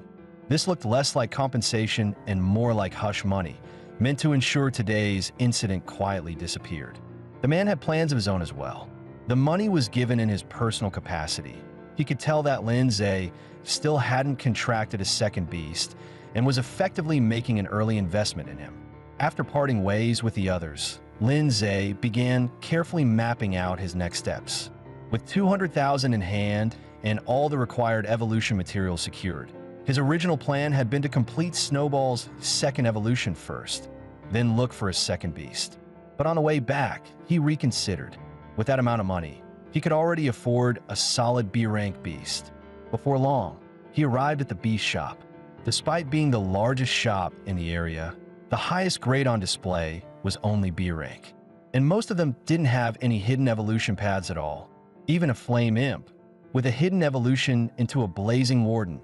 This looked less like compensation and more like hush money, meant to ensure today's incident quietly disappeared. The man had plans of his own as well. The money was given in his personal capacity. He could tell that Lindsay still hadn't contracted a second beast and was effectively making an early investment in him. After parting ways with the others, Lindsay began carefully mapping out his next steps. With 200,000 in hand and all the required evolution materials secured, his original plan had been to complete Snowball's second evolution first, then look for a second beast. But on the way back, he reconsidered. With that amount of money, he could already afford a solid B-rank beast. Before long, he arrived at the beast shop. Despite being the largest shop in the area, the highest grade on display was only B-rank, and most of them didn't have any hidden evolution paths at all. Even a flame imp, with a hidden evolution into a blazing warden,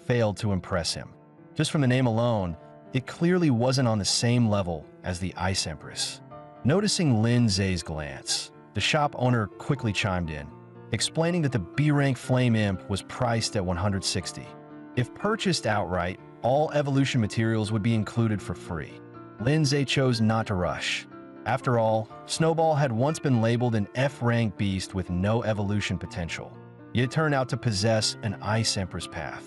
failed to impress him. Just from the name alone, it clearly wasn't on the same level as the Ice Empress. Noticing Lindsay's glance, the shop owner quickly chimed in, explaining that the B-rank flame imp was priced at 160. If purchased outright, all evolution materials would be included for free. Lindsay chose not to rush. After all, Snowball had once been labeled an F-rank beast with no evolution potential, yet it turned out to possess an Ice Empress path.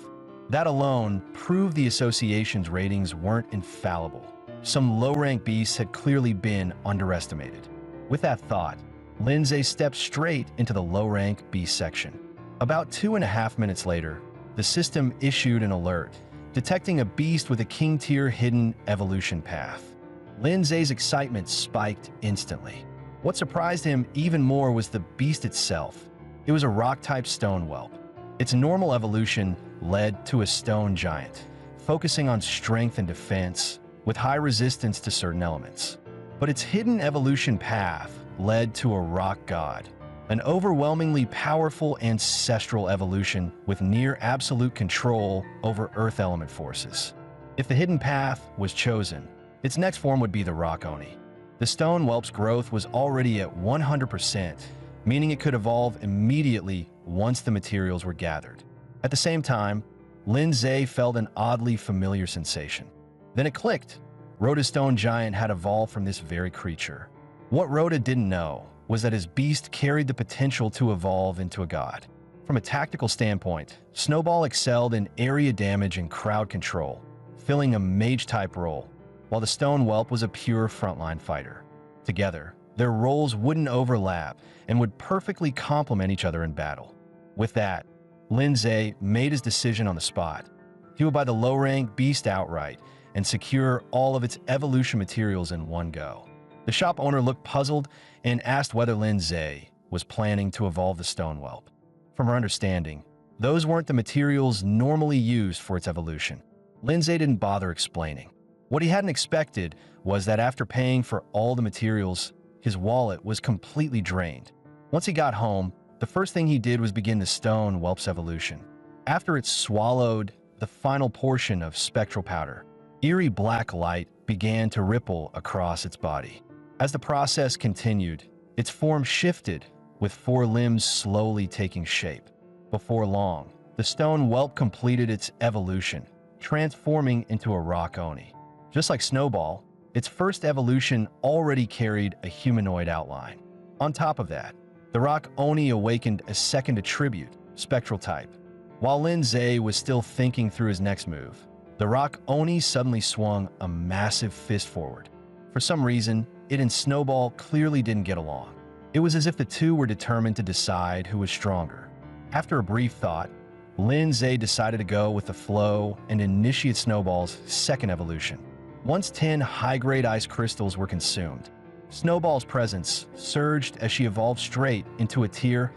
That alone proved the association's ratings weren't infallible. Some low-rank beasts had clearly been underestimated. With that thought, Lindsay stepped straight into the low-rank beast section. About 2.5 minutes later, the system issued an alert, detecting a beast with a king-tier hidden evolution path. Lindsay's excitement spiked instantly. What surprised him even more was the beast itself. It was a rock-type stone whelp. Its normal evolution led to a stone giant, focusing on strength and defense, with high resistance to certain elements. But its hidden evolution path led to a rock god, an overwhelmingly powerful ancestral evolution with near absolute control over earth element forces. If the hidden path was chosen, its next form would be the rock oni. The stone whelp's growth was already at 100%, meaning it could evolve immediately once the materials were gathered. At the same time, Lindsay felt an oddly familiar sensation. Then it clicked. Rhoda's stone giant had evolved from this very creature. What Rhoda didn't know was that his beast carried the potential to evolve into a god. From a tactical standpoint, Snowball excelled in area damage and crowd control, filling a mage-type role, while the stone whelp was a pure frontline fighter. Together, their roles wouldn't overlap and would perfectly complement each other in battle. With that, Lindsay made his decision on the spot. He would buy the low-rank beast outright and secure all of its evolution materials in one go. The shop owner looked puzzled and asked whether Lindsay was planning to evolve the stone whelp. From her understanding, those weren't the materials normally used for its evolution. Lindsay didn't bother explaining. What he hadn't expected was that after paying for all the materials, his wallet was completely drained. Once he got home, the first thing he did was begin the stone whelp's evolution. After it swallowed the final portion of spectral powder, eerie black light began to ripple across its body. As the process continued, its form shifted, with 4 limbs slowly taking shape. Before long, the stone whelp completed its evolution, transforming into a rock oni. Just like Snowball, its first evolution already carried a humanoid outline. On top of that, the rock oni awakened a second attribute, spectral type. While Lindsay was still thinking through his next move, the rock oni suddenly swung a massive fist forward. For some reason, it and Snowball clearly didn't get along. It was as if the two were determined to decide who was stronger. After a brief thought, Lin-Zhe decided to go with the flow and initiate Snowball's second evolution. Once 10 high-grade ice crystals were consumed, Snowball's presence surged as she evolved straight into a Tier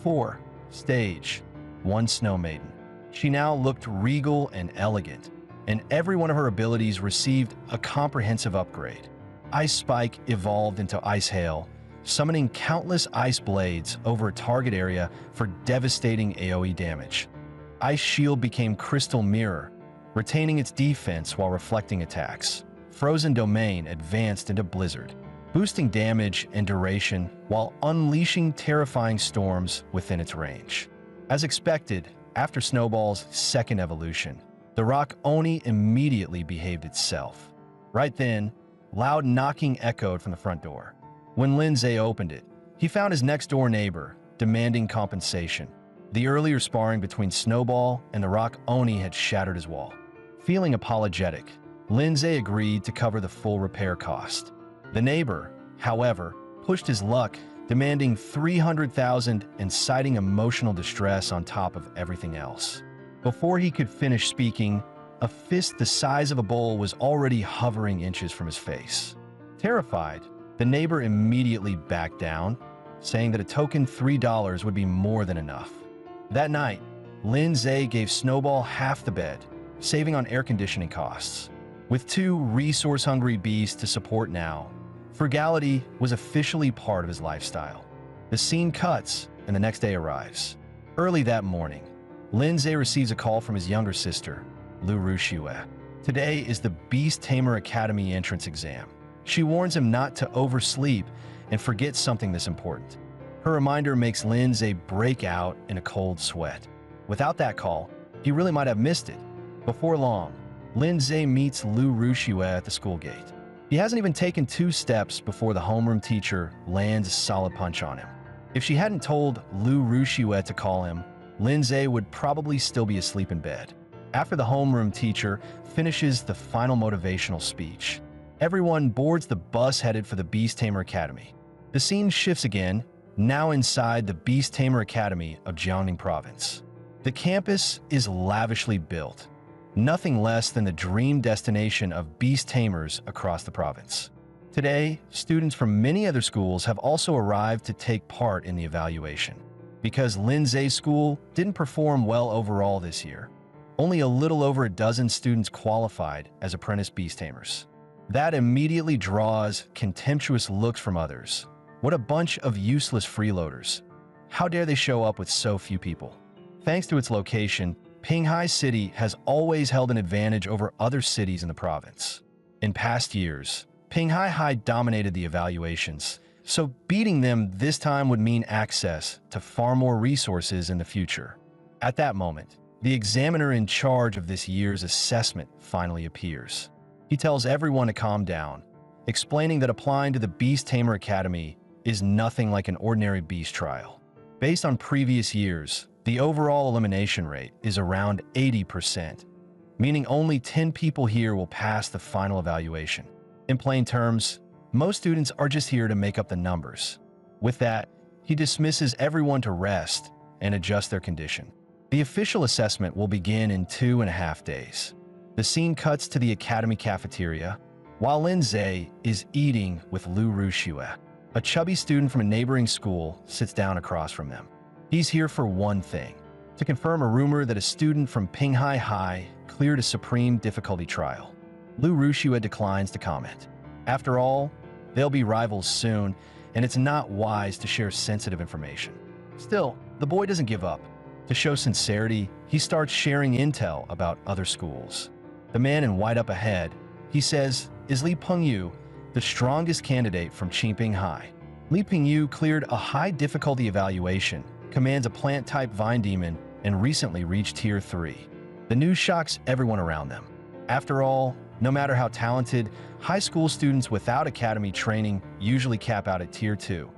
4 Stage 1 Snow Maiden. She now looked regal and elegant, and every one of her abilities received a comprehensive upgrade. Ice Spike evolved into Ice Hail, summoning countless ice blades over a target area for devastating AoE damage. Ice Shield became Crystal Mirror, retaining its defense while reflecting attacks. Frozen Domain advanced into Blizzard, boosting damage and duration while unleashing terrifying storms within its range. As expected, after Snowball's second evolution, the Rock Oni immediately behaved itself. Right then, loud knocking echoed from the front door. When Lin-Zhe opened it, he found his next-door neighbor, demanding compensation. The earlier sparring between Snowball and the Rock Oni had shattered his wall. Feeling apologetic, Lin-Zhe agreed to cover the full repair cost. The neighbor, however, pushed his luck, demanding 300,000 and citing emotional distress on top of everything else. Before he could finish speaking, a fist the size of a bowl was already hovering inches from his face. Terrified, the neighbor immediately backed down, saying that a token $3 would be more than enough. That night, Lin-Zhe gave Snowball half the bed, saving on air conditioning costs. With two resource-hungry beasts to support now, frugality was officially part of his lifestyle. The scene cuts, and the next day arrives. Early that morning, Lin-Zhe receives a call from his younger sister, Lu Rushue. Today is the Beast Tamer Academy entrance exam. She warns him not to oversleep and forget something this important. Her reminder makes Lin-Zhe break out in a cold sweat. Without that call, he really might have missed it. Before long, Lin-Zhe meets Lu Rushue at the school gate. He hasn't even taken 2 steps before the homeroom teacher lands a solid punch on him. If she hadn't told Lu Rushue to call him, Lin-Zhe would probably still be asleep in bed. After the homeroom teacher finishes the final motivational speech, everyone boards the bus headed for the Beast Tamer Academy. The scene shifts again, now inside the Beast Tamer Academy of Jiangning Province. The campus is lavishly built, nothing less than the dream destination of beast tamers across the province. Today, students from many other schools have also arrived to take part in the evaluation. Because Lin-Zhe's school didn't perform well overall this year, only a little over a dozen students qualified as apprentice beast tamers. That immediately draws contemptuous looks from others. What a bunch of useless freeloaders. How dare they show up with so few people? Thanks to its location, Pinghai City has always held an advantage over other cities in the province. In past years, Pinghai High dominated the evaluations, so beating them this time would mean access to far more resources in the future. At that moment, the examiner in charge of this year's assessment finally appears. He tells everyone to calm down, explaining that applying to the Beast Tamer Academy is nothing like an ordinary beast trial. Based on previous years, the overall elimination rate is around 80%, meaning only 10 people here will pass the final evaluation. In plain terms, most students are just here to make up the numbers. With that, he dismisses everyone to rest and adjust their condition. The official assessment will begin in 2.5 days. The scene cuts to the academy cafeteria, while Lin-Zhe is eating with Lu Rushue. A chubby student from a neighboring school sits down across from them. He's here for one thing, to confirm a rumor that a student from Pinghai High cleared a supreme difficulty trial. Lu Rushue declines to comment. After all, they'll be rivals soon, and it's not wise to share sensitive information. Still, the boy doesn't give up. To show sincerity, he starts sharing intel about other schools. The man in white up ahead, he says, is Li Pengyu, the strongest candidate from Qingping High. Li Pengyu cleared a high difficulty evaluation, commands a plant-type vine demon, and recently reached Tier 3. The news shocks everyone around them. After all, no matter how talented, high school students without academy training usually cap out at Tier 2.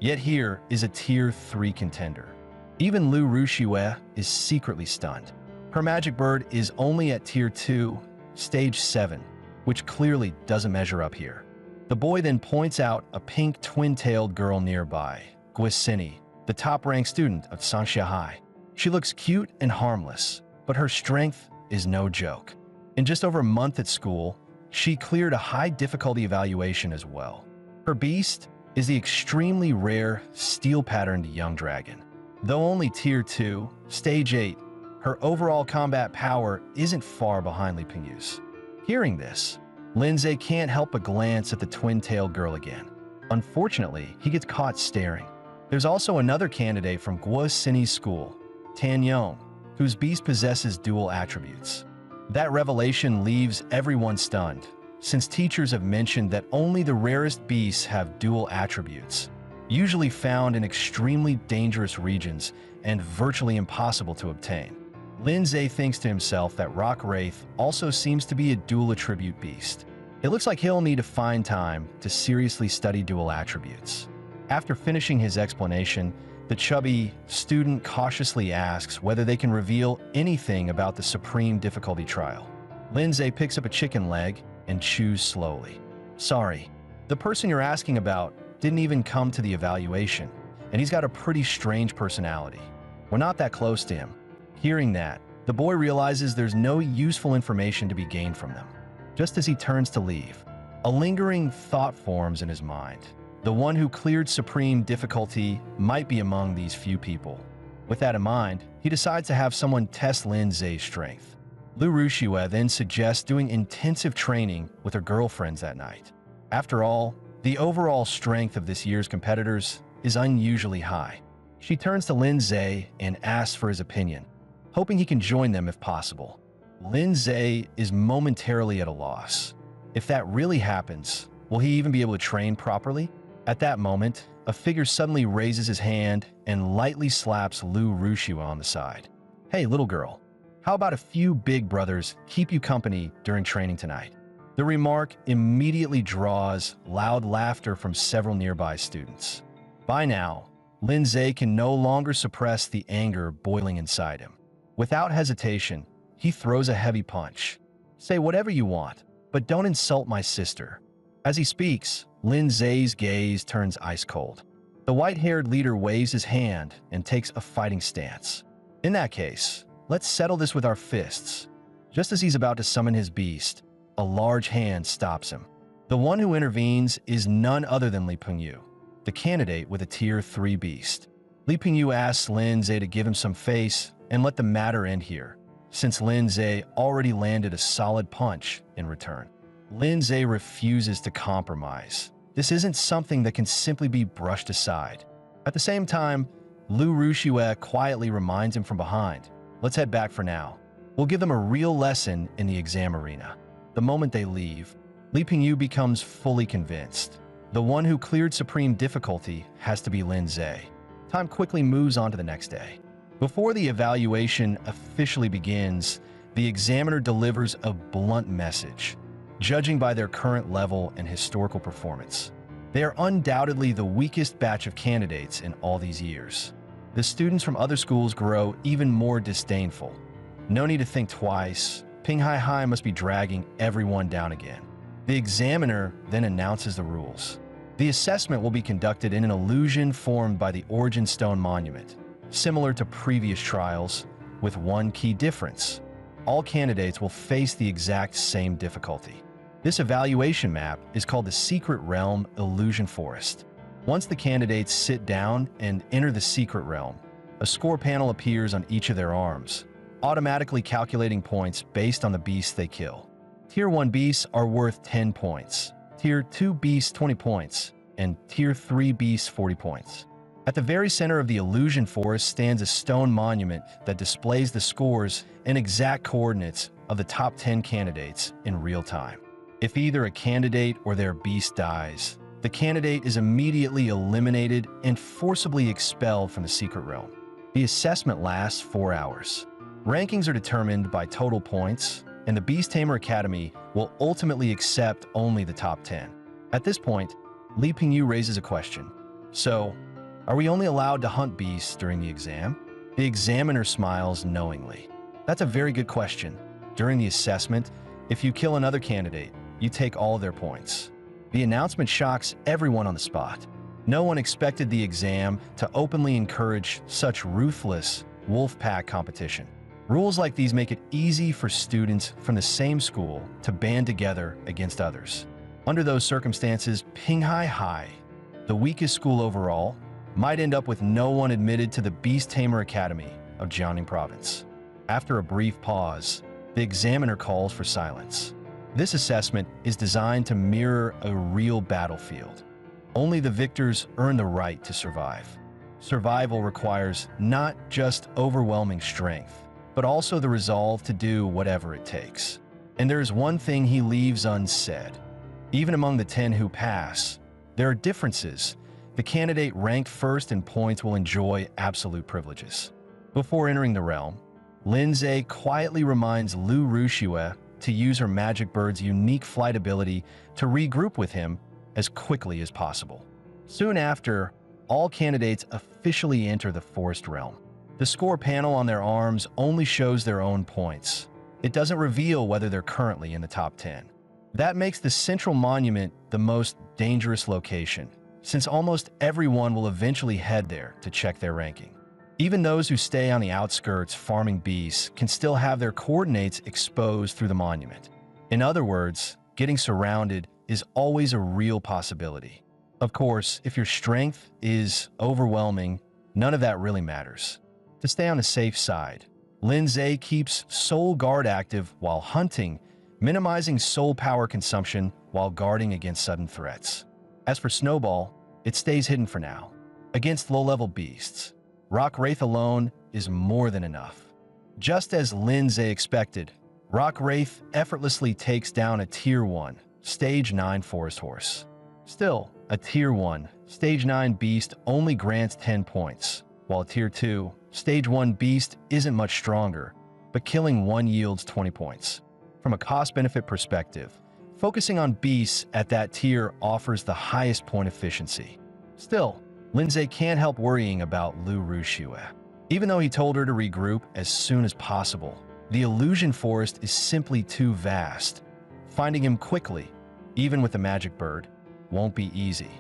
Yet here is a Tier 3 contender. Even Lu Rushue is secretly stunned. Her magic bird is only at Tier 2, Stage 7, which clearly doesn't measure up here. The boy then points out a pink twin-tailed girl nearby, Guisini, the top-ranked student of Sanxia High. She looks cute and harmless, but her strength is no joke. In just over a month at school, she cleared a high-difficulty evaluation as well. Her beast is the extremely rare steel-patterned young dragon. Though only Tier 2, Stage 8, her overall combat power isn't far behind Li Pingyu's. Hearing this, Lindsay can't help but glance at the twin-tailed girl again. Unfortunately, he gets caught staring. There's also another candidate from Guisini's school, Tan Yong, whose beast possesses dual attributes. That revelation leaves everyone stunned, since teachers have mentioned that only the rarest beasts have dual attributes, usually found in extremely dangerous regions and virtually impossible to obtain. Lindsay thinks to himself that Rock Wraith also seems to be a dual attribute beast. It looks like he'll need to find time to seriously study dual attributes. After finishing his explanation, the chubby student cautiously asks whether they can reveal anything about the Supreme Difficulty trial. Lindsay picks up a chicken leg and chews slowly. Sorry, the person you're asking about didn't even come to the evaluation, and he's got a pretty strange personality. We're not that close to him. Hearing that, the boy realizes there's no useful information to be gained from them. Just as he turns to leave, a lingering thought forms in his mind. The one who cleared Supreme Difficulty might be among these few people. With that in mind, he decides to have someone test Lindsay's strength. Lu Rushue then suggests doing intensive training with her girlfriends that night. After all, the overall strength of this year's competitors is unusually high. She turns to Lindsay and asks for his opinion, hoping he can join them if possible. Lindsay is momentarily at a loss. If that really happens, will he even be able to train properly? At that moment, a figure suddenly raises his hand and lightly slaps Lu Rushue on the side. Hey, little girl, how about a few big brothers keep you company during training tonight? The remark immediately draws loud laughter from several nearby students. By now, Lindsay can no longer suppress the anger boiling inside him. Without hesitation, he throws a heavy punch. Say whatever you want, but don't insult my sister. As he speaks, Lindsay's gaze turns ice cold. The white-haired leader waves his hand and takes a fighting stance. In that case, let's settle this with our fists. Just as he's about to summon his beast, a large hand stops him. The one who intervenes is none other than Li Pingyu, the candidate with a Tier 3 beast. Li Pingyu asks Lindsay to give him some face and let the matter end here, since Lindsay already landed a solid punch in return. Lindsay refuses to compromise. This isn't something that can simply be brushed aside. At the same time, Lu Rushue quietly reminds him from behind, let's head back for now. We'll give them a real lesson in the exam arena. The moment they leave, Li Pingyu becomes fully convinced. The one who cleared Supreme Difficulty has to be Lindsay. Time quickly moves on to the next day. Before the evaluation officially begins, the examiner delivers a blunt message. Judging by their current level and historical performance, they are undoubtedly the weakest batch of candidates in all these years. The students from other schools grow even more disdainful. No need to think twice. Pinghai High must be dragging everyone down again. The examiner then announces the rules. The assessment will be conducted in an illusion formed by the Origin Stone Monument, similar to previous trials, with one key difference. All candidates will face the exact same difficulty. This evaluation map is called the Secret Realm Illusion Forest. Once the candidates sit down and enter the Secret Realm, a score panel appears on each of their arms, automatically calculating points based on the beasts they kill. Tier 1 beasts are worth 10 points, Tier 2 beasts 20 points, and Tier 3 beasts 40 points. At the very center of the Illusion Forest stands a stone monument that displays the scores and exact coordinates of the top 10 candidates in real time. If either a candidate or their beast dies, the candidate is immediately eliminated and forcibly expelled from the Secret Realm. The assessment lasts 4 hours. Rankings are determined by total points, and the Beast Tamer Academy will ultimately accept only the top 10. At this point, Li Pingyu raises a question. So, are we only allowed to hunt beasts during the exam? The examiner smiles knowingly. That's a very good question. During the assessment, if you kill another candidate, you take all their points. The announcement shocks everyone on the spot. No one expected the exam to openly encourage such ruthless wolf pack competition. Rules like these make it easy for students from the same school to band together against others. Under those circumstances, Pinghai High, the weakest school overall, might end up with no one admitted to the Beast Tamer Academy of Jiangning Province. After a brief pause, the examiner calls for silence. This assessment is designed to mirror a real battlefield. Only the victors earn the right to survive. Survival requires not just overwhelming strength, but also the resolve to do whatever it takes. And there is one thing he leaves unsaid. Even among the 10 who pass, there are differences. The candidate ranked first in points will enjoy absolute privileges. Before entering the realm, Lindsay quietly reminds Lu Rushue to use her magic bird's unique flight ability to regroup with him as quickly as possible. Soon after, all candidates officially enter the forest realm. The score panel on their arms only shows their own points. It doesn't reveal whether they're currently in the top 10. That makes the central monument the most dangerous location, since almost everyone will eventually head there to check their ranking. Even those who stay on the outskirts farming beasts can still have their coordinates exposed through the monument. In other words, getting surrounded is always a real possibility. Of course, if your strength is overwhelming, none of that really matters. To stay on the safe side, Lindsay keeps Soul Guard active while hunting, minimizing soul power consumption while guarding against sudden threats. As for Snowball, it stays hidden for now. Against low-level beasts, Rock Wraith alone is more than enough. Just as Lindsay expected, Rock Wraith effortlessly takes down a Tier 1, Stage 9 Forest Horse. Still, a Tier 1, Stage 9 Beast only grants 10 points, while a Tier 2, Stage 1 Beast isn't much stronger, but killing one yields 20 points. From a cost-benefit perspective, focusing on beasts at that tier offers the highest point efficiency. Still, Lindsay can't help worrying about Lu Rushue. Even though he told her to regroup as soon as possible, the illusion forest is simply too vast. Finding him quickly, even with the magic bird, won't be easy.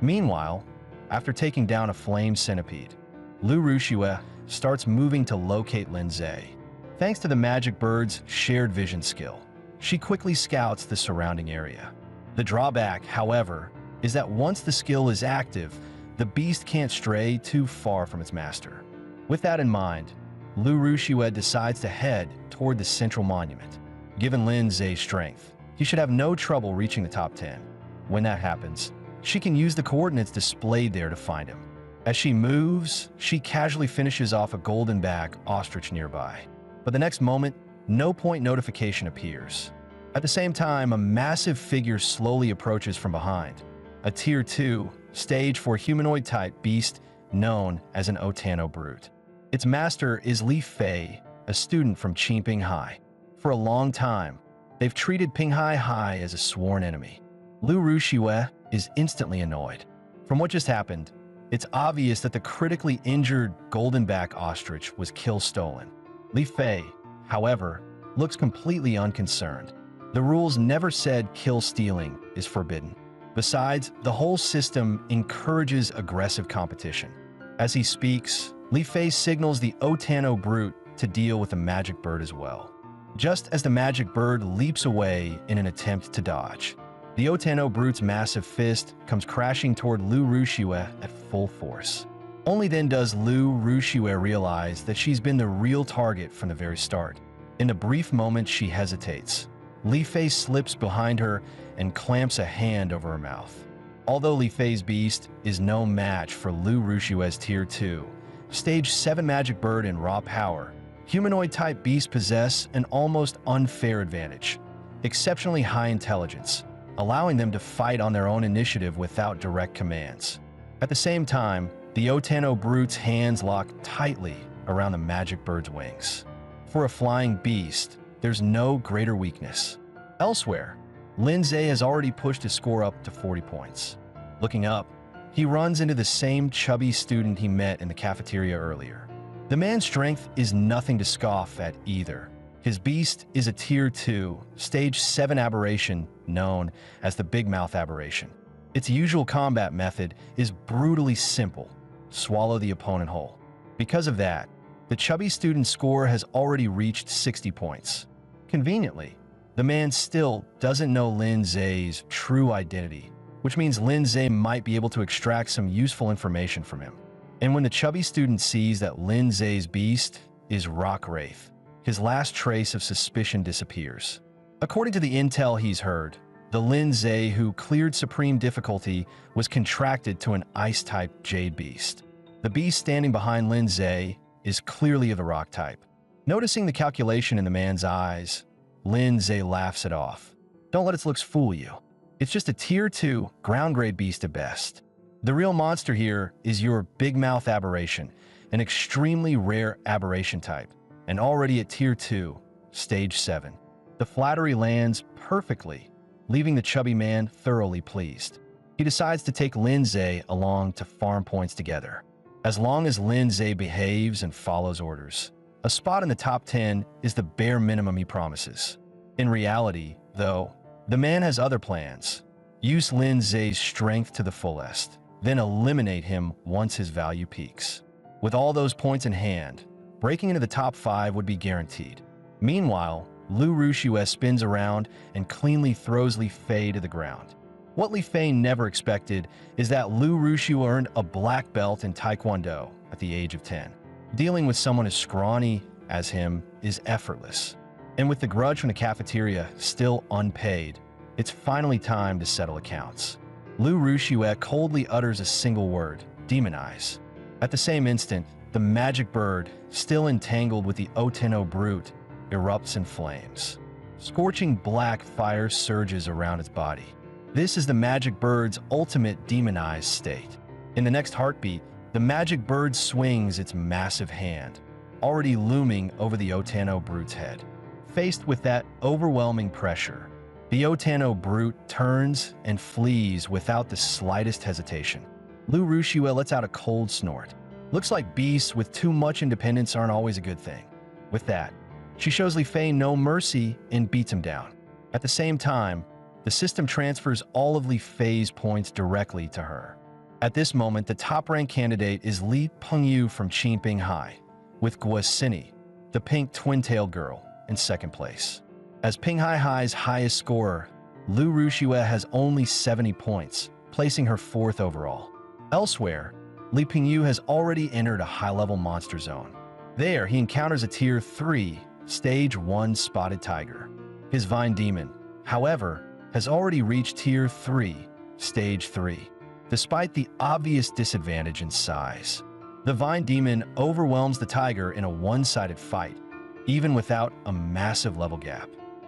Meanwhile, after taking down a flame centipede, Lu Rushue starts moving to locate Lindsay. Thanks to the magic bird's shared vision skill, she quickly scouts the surrounding area. The drawback, however, is that once the skill is active, the beast can't stray too far from its master. With that in mind, Lu Rushue decides to head toward the central monument. Given Lindsay's strength, he should have no trouble reaching the top 10. When that happens, she can use the coordinates displayed there to find him. As she moves, she casually finishes off a golden-back ostrich nearby. But the next moment, no point notification appears. At the same time, a massive figure slowly approaches from behind. A Tier 2, Stage 4 humanoid-type beast known as an Otano Brute. Its master is Li Fei, a student from Qingping High. For a long time, they've treated Pinghai High as a sworn enemy. Lu Rushue is instantly annoyed. From what just happened, it's obvious that the critically injured golden-back ostrich was kill-stolen. Li Fei, however, looks completely unconcerned. The rules never said kill-stealing is forbidden. Besides, the whole system encourages aggressive competition. As he speaks, Li Fei signals the Otano Brute to deal with the magic bird as well. Just as the magic bird leaps away in an attempt to dodge, the Otano Brute's massive fist comes crashing toward Lu Rushue at full force. Only then does Lu Rushue realize that she's been the real target from the very start. In the brief moment she hesitates, Li Fei slips behind her and clamps a hand over her mouth. Although Li Fei's beast is no match for Lu Rushue's Tier 2, Stage 7 magic bird in raw power, humanoid-type beasts possess an almost unfair advantage: exceptionally high intelligence, allowing them to fight on their own initiative without direct commands. At the same time, the Otano Brute's hands lock tightly around the magic bird's wings. For a flying beast, there's no greater weakness. Elsewhere, Lindsay has already pushed his score up to 40 points. Looking up, he runs into the same chubby student he met in the cafeteria earlier. The man's strength is nothing to scoff at either. His beast is a Tier 2, Stage 7 aberration known as the Big Mouth aberration. Its usual combat method is brutally simple: swallow the opponent whole. Because of that, the chubby student's score has already reached 60 points. Conveniently, the man still doesn't know Lin Zay's true identity, which means Lin Zay might be able to extract some useful information from him. And when the chubby student sees that Lin Zay's beast is Rock Wraith, his last trace of suspicion disappears. According to the intel he's heard, the Lin Zay who cleared supreme difficulty was contracted to an ice-type jade beast. The beast standing behind Lin Zay is clearly of the rock type. Noticing the calculation in the man's eyes, Lin Zay laughs it off. Don't let its looks fool you. It's just a Tier 2, ground-grade beast at best. The real monster here is your Big Mouth aberration, an extremely rare aberration type, and already at Tier 2, Stage 7. The flattery lands perfectly, leaving the chubby man thoroughly pleased. He decides to take Lin Zay along to farm points together. As long as Lin Zay behaves and follows orders, a spot in the top 10 is the bare minimum he promises. In reality, though, the man has other plans. Use Lin Zay's strength to the fullest, then eliminate him once his value peaks. With all those points in hand, breaking into the top 5 would be guaranteed. Meanwhile, Lu Rushue spins around and cleanly throws Li Fei to the ground. What Li Fei never expected is that Lu Rushue earned a black belt in Taekwondo at the age of 10. Dealing with someone as scrawny as him is effortless. And with the grudge from the cafeteria still unpaid, it's finally time to settle accounts. Lu Rushue coldly utters a single word: demonize. At the same instant, the magic bird, still entangled with the Oteno brute, erupts in flames. Scorching black fire surges around its body. This is the magic bird's ultimate demonized state. In the next heartbeat, the magic bird swings its massive hand, already looming over the Oteno brute's head. Faced with that overwhelming pressure, the Oteno brute turns and flees without the slightest hesitation. Lu Rushue lets out a cold snort. Looks like beasts with too much independence aren't always a good thing. With that, she shows Li Fei no mercy and beats him down. At the same time, the system transfers all of Li Fei's points directly to her. At this moment, the top-ranked candidate is Li Pengyu from Qingping High, with Guo Xini, the pink twin-tailed girl, in second place. As Pinghai High's highest scorer, Lu Rushue has only 70 points, placing her 4th overall. Elsewhere, Li Pengyu has already entered a high-level monster zone. There, he encounters a Tier 3, Stage 1 spotted tiger. His Vine Demon, however, has already reached Tier 3, Stage 3. Despite the obvious disadvantage in size, the Vine Demon overwhelms the tiger in a one-sided fight, even without a massive level gap.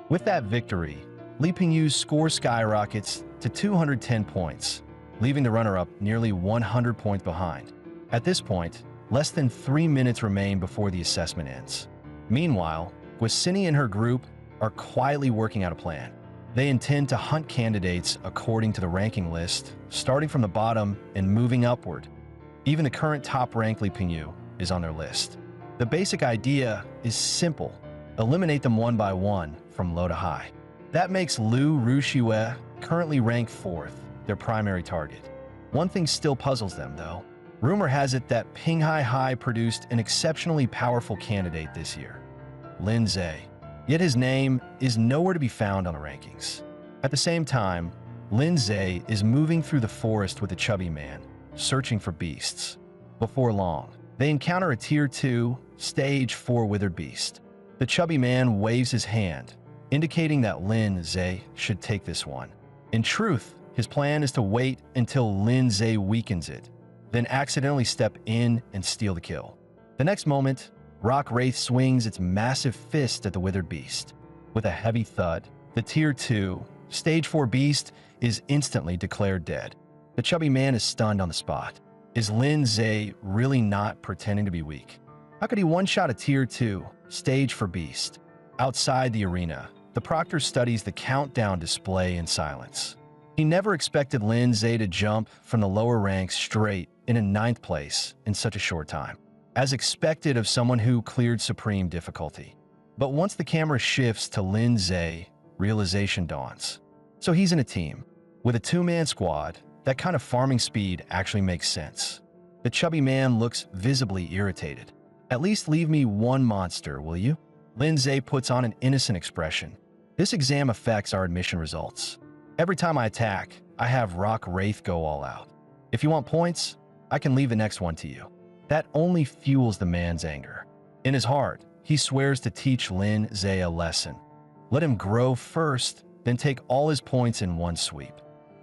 With that victory, Li Pengyu's score skyrockets to 210 points, leaving the runner-up nearly 100 points behind. At this point, less than 3 minutes remain before the assessment ends. Meanwhile, Guo Xini and her group are quietly working out a plan. They intend to hunt candidates according to the ranking list, starting from the bottom and moving upward. Even the current top-ranked Li Pengyu is on their list. The basic idea is simple: eliminate them one by one from low to high. That makes Lu Rushue, currently ranked 4th, their primary target. One thing still puzzles them, though. Rumor has it that Pinghai High produced an exceptionally powerful candidate this year, Lin Zay. Yet his name is nowhere to be found on the rankings. At the same time, Lin Zay is moving through the forest with a chubby man, searching for beasts. Before long, they encounter a Tier 2, Stage 4 withered beast. The chubby man waves his hand, indicating that Lin Zay should take this one. In truth, his plan is to wait until Lin Zay weakens it, then accidentally step in and steal the kill. The next moment, Rock Wraith swings its massive fist at the withered beast. With a heavy thud, the Tier 2, Stage 4 beast is instantly declared dead. The chubby man is stunned on the spot. Is Lin Zay really not pretending to be weak? How could he one-shot a Tier 2, Stage 4 beast? Outside the arena, the proctor studies the countdown display in silence. He never expected Lin Zay to jump from the lower ranks straight in a 9th place in such a short time, as expected of someone who cleared supreme difficulty. But once the camera shifts to Lin Zhe, realization dawns. So he's in a team. With a two-man squad, that kind of farming speed actually makes sense. The chubby man looks visibly irritated. At least leave me one monster, will you? Lin Zhe puts on an innocent expression. This exam affects our admission results. Every time I attack, I have Rock Wraith go all out. If you want points, I can leave the next one to you. That only fuels the man's anger. In his heart, he swears to teach Lin Zhe a lesson. Let him grow first, then take all his points in one sweep.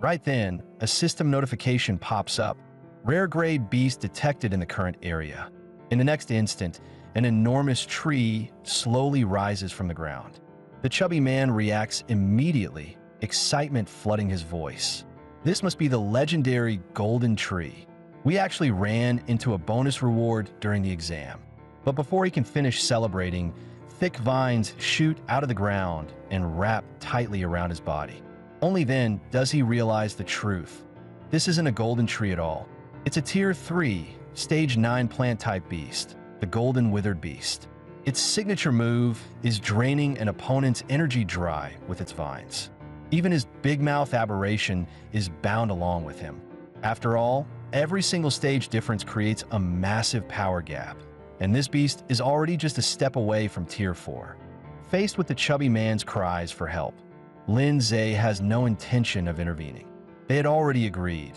Right then, a system notification pops up. Rare grade beast detected in the current area. In the next instant, an enormous tree slowly rises from the ground. The chubby man reacts immediately, excitement flooding his voice. This must be the legendary golden tree. We actually ran into a bonus reward during the exam. But before he can finish celebrating, thick vines shoot out of the ground and wrap tightly around his body. Only then does he realize the truth. This isn't a golden tree at all. It's a Tier 3, Stage 9 plant-type beast, the Golden Withered Beast. Its signature move is draining an opponent's energy dry with its vines. Even his big mouth aberration is bound along with him. After all, every single stage difference creates a massive power gap, and this beast is already just a step away from Tier 4. Faced with the chubby man's cries for help, Lin Zhe has no intention of intervening. They had already agreed.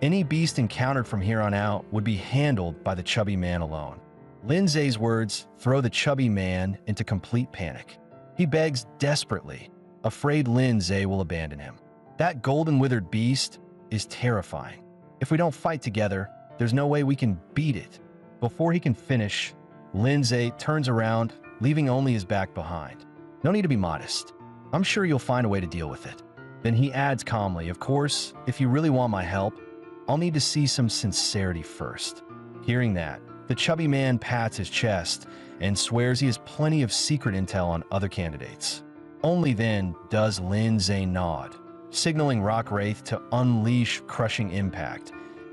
Any beast encountered from here on out would be handled by the chubby man alone. Lin Zhe's words throw the chubby man into complete panic. He begs desperately, afraid Lin Zhe will abandon him. That golden withered beast is terrifying. If we don't fight together, there's no way we can beat it. Before he can finish, Lin Zhe turns around, leaving only his back behind. No need to be modest. I'm sure you'll find a way to deal with it. Then he adds calmly, of course, if you really want my help, I'll need to see some sincerity first. Hearing that, the chubby man pats his chest and swears he has plenty of secret intel on other candidates. Only then does Lin Zhe nod, signaling Rock Wraith to unleash crushing impact,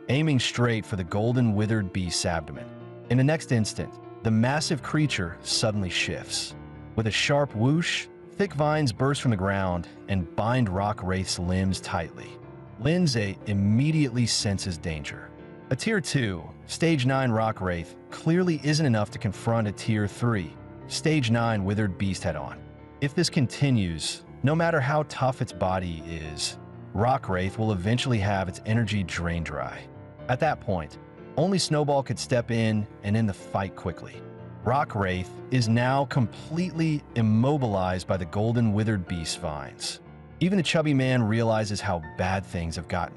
aiming straight for the golden withered beast's abdomen. In the next instant, the massive creature suddenly shifts. With a sharp whoosh, thick vines burst from the ground and bind Rock Wraith's limbs tightly. Lin Zhe immediately senses danger. A Tier 2, Stage 9 Rock Wraith clearly isn't enough to confront a Tier 3, Stage 9 Withered Beast head-on. If this continues, no matter how tough its body is, Rock Wraith will eventually have its energy drained dry. At that point, only Snowball could step in and end the fight quickly. Rock Wraith is now completely immobilized by the golden withered beast vines. Even the chubby man realizes how bad things have gotten.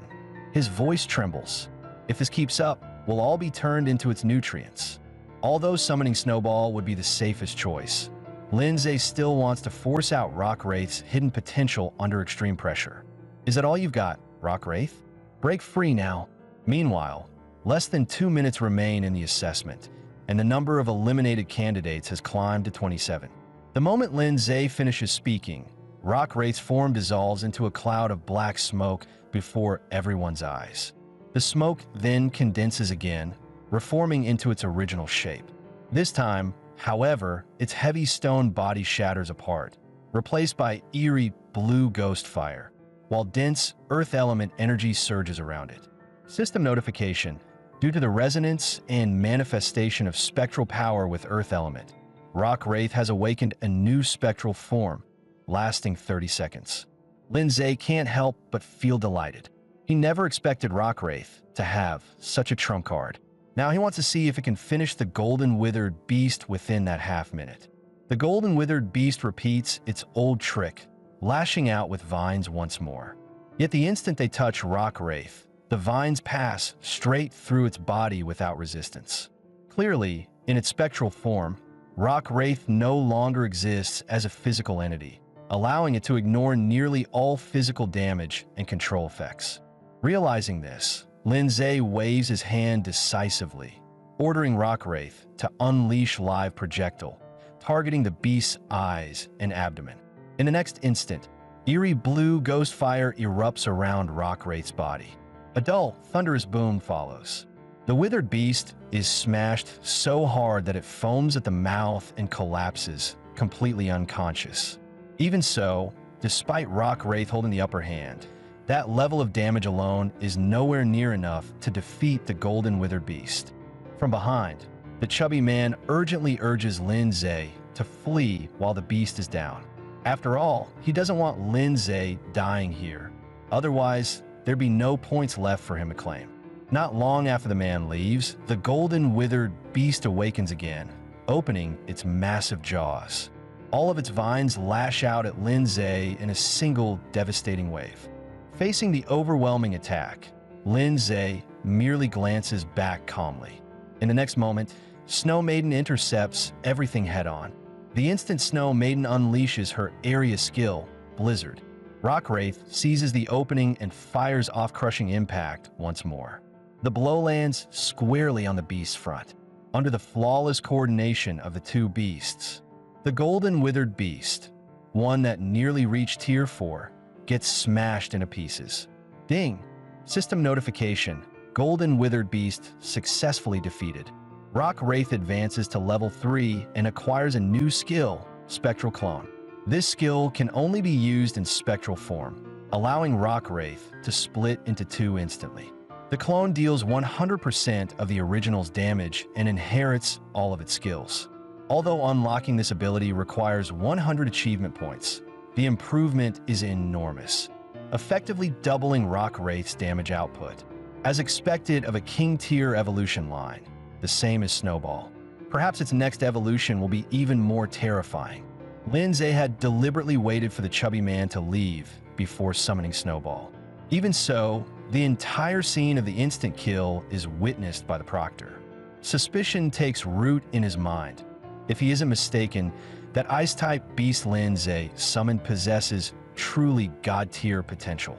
His voice trembles. If this keeps up, we'll all be turned into its nutrients. Although summoning Snowball would be the safest choice, Lin Zhe still wants to force out Rock Wraith's hidden potential under extreme pressure. Is that all you've got, Rock Wraith? Break free now. Meanwhile, less than 2 minutes remain in the assessment, and the number of eliminated candidates has climbed to 27. The moment Lin Zhe finishes speaking, Rock Wraith's form dissolves into a cloud of black smoke before everyone's eyes. The smoke then condenses again, reforming into its original shape. This time, however, its heavy stone body shatters apart, replaced by eerie blue ghost fire, while dense earth element energy surges around it. System notification. Due to the resonance and manifestation of spectral power with earth element, Rock Wraith has awakened a new spectral form, lasting 30 seconds. Lin Zhe can't help but feel delighted. He never expected Rock Wraith to have such a trump card. Now he wants to see if it can finish the golden withered beast within that half minute. The golden withered beast repeats its old trick, lashing out with vines once more. Yet the instant they touch Rock Wraith, the vines pass straight through its body without resistance. Clearly, in its spectral form, Rock Wraith no longer exists as a physical entity, allowing it to ignore nearly all physical damage and control effects. Realizing this, Lin Zhe waves his hand decisively, ordering Rock Wraith to unleash live projectile, targeting the beast's eyes and abdomen. In the next instant, eerie blue ghost fire erupts around Rock Wraith's body. A dull, thunderous boom follows. The withered beast is smashed so hard that it foams at the mouth and collapses, completely unconscious. Even so, despite Rock Wraith holding the upper hand, that level of damage alone is nowhere near enough to defeat the Golden Withered Beast. From behind, the chubby man urgently urges Lindsay to flee while the beast is down. After all, he doesn't want Lindsay dying here. Otherwise, there'd be no points left for him to claim. Not long after the man leaves, the Golden Withered Beast awakens again, opening its massive jaws. All of its vines lash out at Lindsay in a single devastating wave. Facing the overwhelming attack, Lindsay merely glances back calmly. In the next moment, Snow Maiden intercepts everything head-on. The instant Snow Maiden unleashes her area skill, Blizzard, Rock Wraith seizes the opening and fires off Crushing Impact once more. The blow lands squarely on the beast's front. Under the flawless coordination of the two beasts, the Golden Withered Beast, one that nearly reached Tier 4, gets smashed into pieces. Ding! System notification. Golden Withered Beast successfully defeated. Rock Wraith advances to level 3 and acquires a new skill, Spectral Clone. This skill can only be used in spectral form, allowing Rock Wraith to split into two instantly. The clone deals 100% of the original's damage and inherits all of its skills. Although unlocking this ability requires 100 achievement points, the improvement is enormous, effectively doubling Rock Wraith's damage output. As expected of a King Tier evolution line, the same as Snowball. Perhaps its next evolution will be even more terrifying. Lindsay had deliberately waited for the chubby man to leave before summoning Snowball. Even so, the entire scene of the instant kill is witnessed by the Proctor. Suspicion takes root in his mind. If he isn't mistaken, that Ice-type beast Lindsay summoned possesses truly God-tier potential.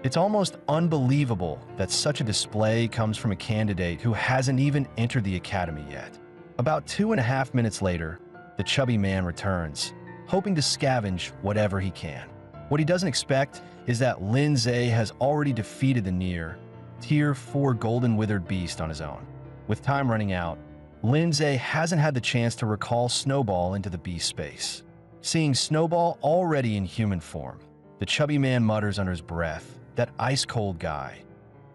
It's almost unbelievable that such a display comes from a candidate who hasn't even entered the academy yet. About 2.5 minutes later, the chubby man returns, hoping to scavenge whatever he can. What he doesn't expect is that Lindsay has already defeated the near Tier 4 Golden Withered Beast on his own. With time running out, Lindsay hasn't had the chance to recall Snowball into the beast space. Seeing Snowball already in human form, the chubby man mutters under his breath, "That ice-cold guy.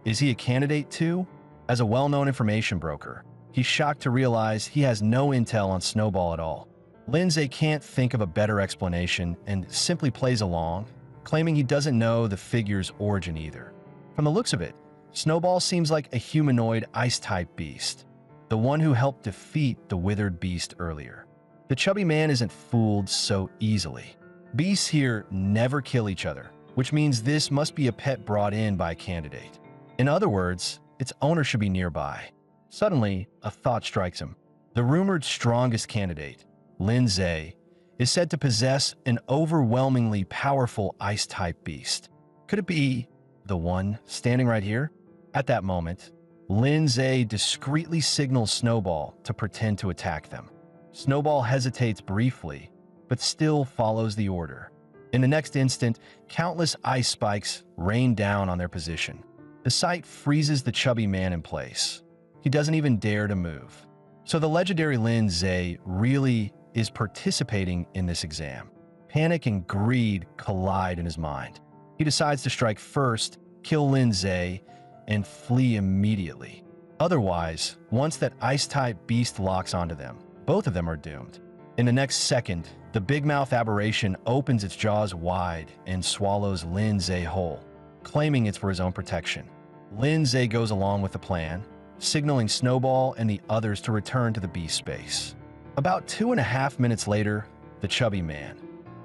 Is he a candidate too?" As a well-known information broker, he's shocked to realize he has no intel on Snowball at all. Lindsay can't think of a better explanation and simply plays along, claiming he doesn't know the figure's origin either. From the looks of it, Snowball seems like a humanoid ice-type beast, the one who helped defeat the withered beast earlier. The chubby man isn't fooled so easily. Beasts here never kill each other, which means this must be a pet brought in by a candidate. In other words, its owner should be nearby. Suddenly, a thought strikes him. The rumored strongest candidate, Lindsay, is said to possess an overwhelmingly powerful ice-type beast. Could it be the one standing right here? At that moment, Lindsay discreetly signals Snowball to pretend to attack them. Snowball hesitates briefly, but still follows the order. In the next instant, countless ice spikes rain down on their position. The sight freezes the chubby man in place. He doesn't even dare to move. So the legendary Lindsay really is participating in this exam. Panic and greed collide in his mind. He decides to strike first, kill Lindsay, and flee immediately. Otherwise, once that ice-type beast locks onto them, both of them are doomed. In the next second, the big mouth aberration opens its jaws wide and swallows Lindsay whole, claiming it's for his own protection. Lindsay goes along with the plan, signaling Snowball and the others to return to the beast space. About 2.5 minutes later, the chubby man,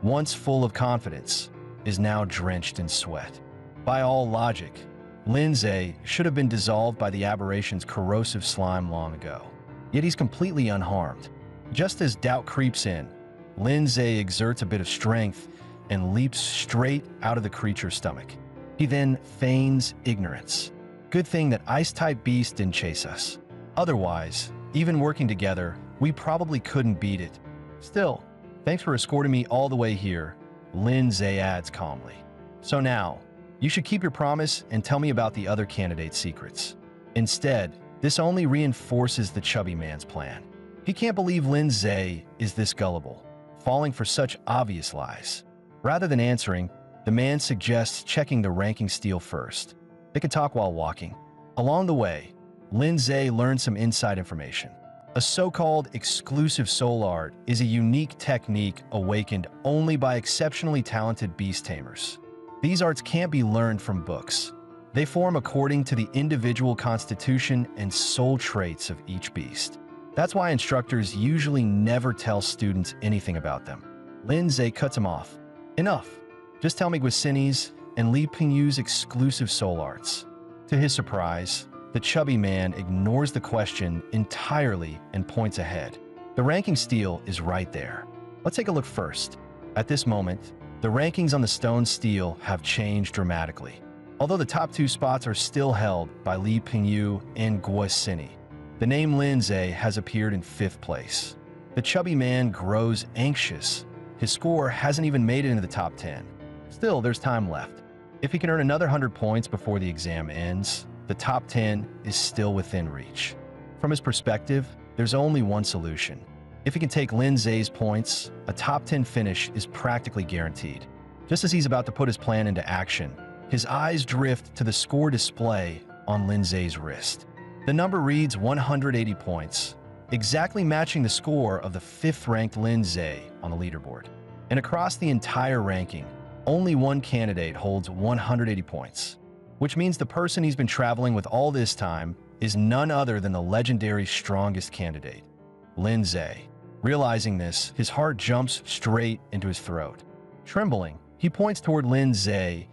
once full of confidence, is now drenched in sweat. By all logic, Lindsay should have been dissolved by the aberration's corrosive slime long ago. Yet he's completely unharmed. Just as doubt creeps in, Lindsay exerts a bit of strength and leaps straight out of the creature's stomach. He then feigns ignorance. Good thing that ice-type beast didn't chase us. Otherwise, even working together, we probably couldn't beat it. Still, thanks for escorting me all the way here, Lindsay adds calmly. So now, you should keep your promise and tell me about the other candidate's secrets. Instead, this only reinforces the chubby man's plan. He can't believe Lindsay is this gullible. falling for such obvious lies. Rather than answering, the man suggests checking the ranking stele first. They could talk while walking. Along the way, Lin Zhe learned some inside information. A so-called exclusive soul art is a unique technique awakened only by exceptionally talented beast tamers. These arts can't be learned from books. They form according to the individual constitution and soul traits of each beast. That's why instructors usually never tell students anything about them. Lin Zhe cuts him off. Enough. Just tell me Guisini's and Li Pingyu's exclusive soul arts. To his surprise, the chubby man ignores the question entirely and points ahead. The ranking stele is right there. Let's take a look first. At this moment, the rankings on the stone stele have changed dramatically. Although the top 2 spots are still held by Li Pingyu and Guisini, the name Lin Zhe has appeared in 5th place. The chubby man grows anxious. His score hasn't even made it into the top 10. Still, there's time left. If he can earn another 100 points before the exam ends, the top 10 is still within reach. From his perspective, there's only one solution. If he can take Lin Zhe's points, a top 10 finish is practically guaranteed. Just as he's about to put his plan into action, his eyes drift to the score display on Lin Zhe's wrist. The number reads 180 points, exactly matching the score of the 5th-ranked Lin Zhe on the leaderboard. And across the entire ranking, only one candidate holds 180 points, which means the person he's been traveling with all this time is none other than the legendary strongest candidate, Lin Zhe. Realizing this, his heart jumps straight into his throat. Trembling, he points toward Lin Zhe,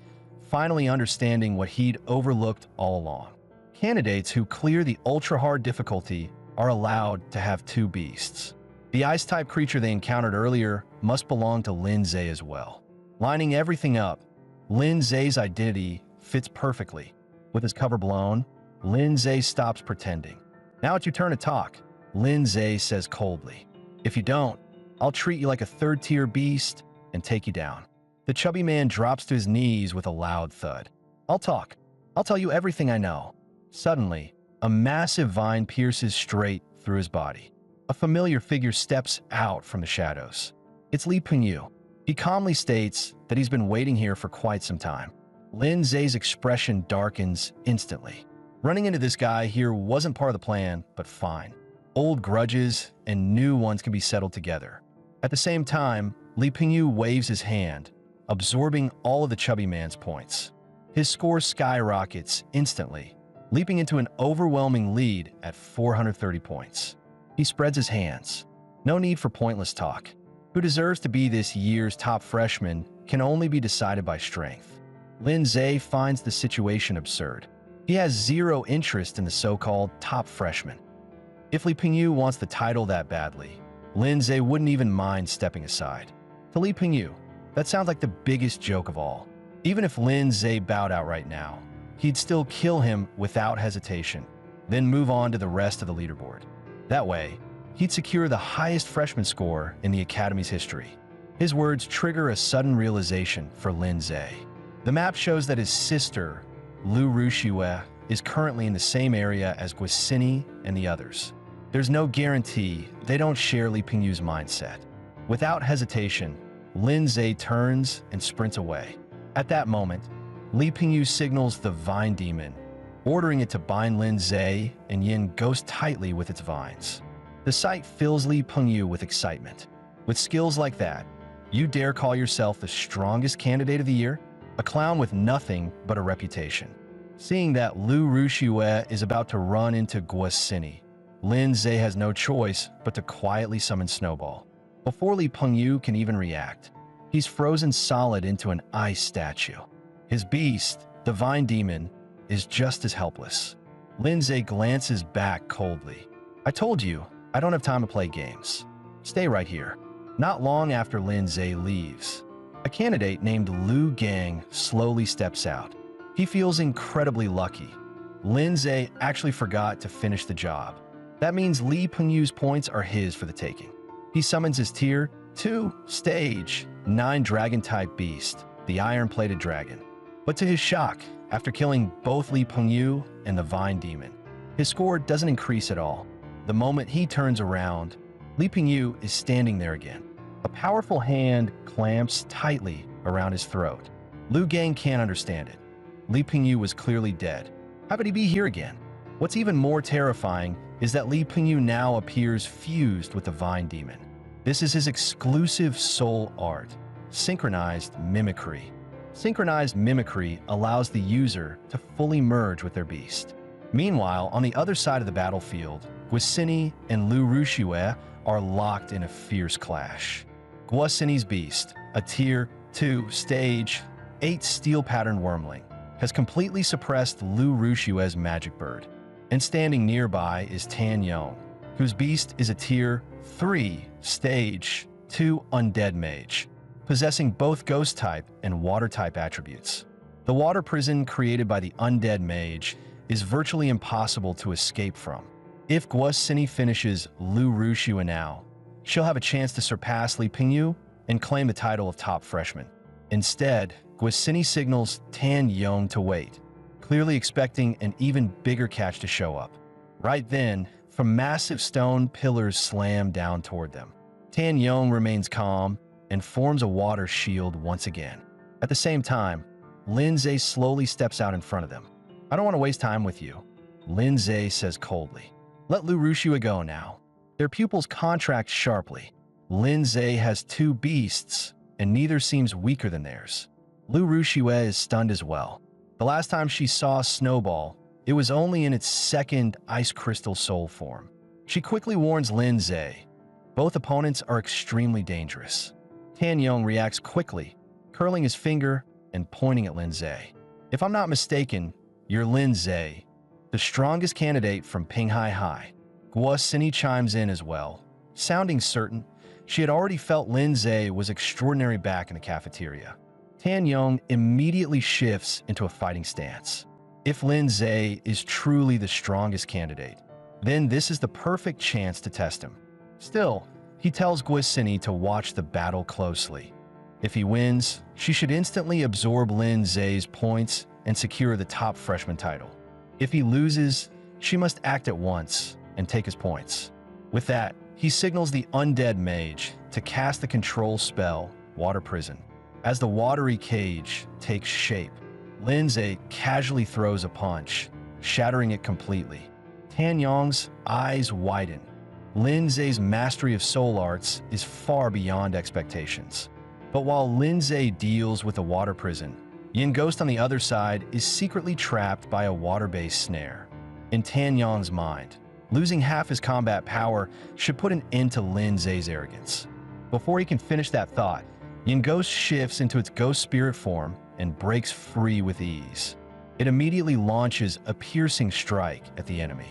finally understanding what he'd overlooked all along. Candidates who clear the ultra-hard difficulty are allowed to have 2 beasts. The ice-type creature they encountered earlier must belong to Lin Zhe as well. Lining everything up, Lin Zhe's identity fits perfectly. With his cover blown, Lin Zhe stops pretending. Now it's your turn to talk, Lin Zhe says coldly. If you don't, I'll treat you like a 3rd-tier beast and take you down. The chubby man drops to his knees with a loud thud. I'll talk. I'll tell you everything I know. Suddenly, a massive vine pierces straight through his body. A familiar figure steps out from the shadows. It's Li Pingyu. He calmly states that he's been waiting here for quite some time. Lin Zhe's expression darkens instantly. Running into this guy here wasn't part of the plan, but fine. Old grudges and new ones can be settled together. At the same time, Li Pingyu waves his hand, absorbing all of the chubby man's points. His score skyrockets instantly, leaping into an overwhelming lead at 430 points. He spreads his hands. No need for pointless talk. Who deserves to be this year's top freshman can only be decided by strength. Lin Zhe finds the situation absurd. He has zero interest in the so-called top freshman. If Li Pingyu wants the title that badly, Lin Zhe wouldn't even mind stepping aside. To Li Pingyu, that sounds like the biggest joke of all. Even if Lin Zhe bowed out right now, he'd still kill him without hesitation, then move on to the rest of the leaderboard. That way, he'd secure the highest freshman score in the Academy's history. His words trigger a sudden realization for Lin Zhe. The map shows that his sister, Lu Rushue, is currently in the same area as Guisini and the others. There's no guarantee they don't share Li Pingyu's mindset. Without hesitation, Lin Zhe turns and sprints away. At that moment, Li Pingyu signals the Vine Demon, ordering it to bind Lin Zhe and Yin ghost tightly with its vines. The sight fills Li Pingyu with excitement. With skills like that, you dare call yourself the strongest candidate of the year? A clown with nothing but a reputation. Seeing that Lu Rushue is about to run into Guisini, Lin Zhe has no choice but to quietly summon Snowball. Before Li Pingyu can even react, he's frozen solid into an ice statue. His beast, the Vine Demon, is just as helpless. Lin Zhe glances back coldly. I told you, I don't have time to play games. Stay right here. Not long after Lin Zhe leaves, a candidate named Lu Gang slowly steps out. He feels incredibly lucky. Lin Zhe actually forgot to finish the job. That means Li Pingyu's points are his for the taking. He summons his Tier 2 Stage 9 Dragon-type beast, the Iron-Plated Dragon. But to his shock, after killing both Li Pingyu and the Vine Demon, his score doesn't increase at all. The moment he turns around, Li Pingyu is standing there again. A powerful hand clamps tightly around his throat. Lu Gang can't understand it. Li Pingyu was clearly dead. How could he be here again? What's even more terrifying is that Li Pingyu now appears fused with the Vine Demon. This is his exclusive soul art, synchronized mimicry. Synchronized mimicry allows the user to fully merge with their beast. Meanwhile, on the other side of the battlefield, Guisini and Lu Rushue are locked in a fierce clash. Guisini's beast, a Tier 2 Stage 8 steel pattern wormling, has completely suppressed Lu Rushue's magic bird. And standing nearby is Tan Yong, whose beast is a Tier 3 Stage 2 undead mage, possessing both ghost type and water type attributes. The water prison created by the undead mage is virtually impossible to escape from. If Guisini finishes Lu Rushue now, she'll have a chance to surpass Li Pingyu and claim the title of top freshman. Instead, Guisini signals Tan Yong to wait, clearly expecting an even bigger catch to show up. Right then, from massive stone pillars slam down toward them. Tan Yong remains calm and forms a water shield once again. At the same time, Lin Zhe slowly steps out in front of them. "I don't want to waste time with you," Lin Zhe says coldly. "Let Lu Rushue go now." Their pupils contract sharply. Lin Zhe has two beasts, and neither seems weaker than theirs. Lu Rushue is stunned as well. The last time she saw Snowball, it was only in its second ice crystal soul form. She quickly warns Lin Zhe. Both opponents are extremely dangerous. Tan Yong reacts quickly, curling his finger and pointing at Lin Zhe. "If I'm not mistaken, you're Lin Zhe, the strongest candidate from Pinghai High." Guisini chimes in as well, sounding certain. She had already felt Lin Zhe was extraordinary back in the cafeteria. Tan Yong immediately shifts into a fighting stance. If Lin Zhe is truly the strongest candidate, then this is the perfect chance to test him. Still, he tells Guisini to watch the battle closely. If he wins, she should instantly absorb Lin Zhe's points and secure the top freshman title. If he loses, she must act at once and take his points. With that, he signals the undead mage to cast the control spell, Water Prison. As the watery cage takes shape, Lin Zhe casually throws a punch, shattering it completely. Tan Yong's eyes widen. Lin Zhe's mastery of soul arts is far beyond expectations. But while Lin Zhe deals with a water prison, Yin Ghost on the other side is secretly trapped by a water-based snare. In Tan Yong's mind, losing half his combat power should put an end to Lin Zhe's arrogance. Before he can finish that thought, Yin Ghost shifts into its ghost spirit form and breaks free with ease. It immediately launches a piercing strike at the enemy.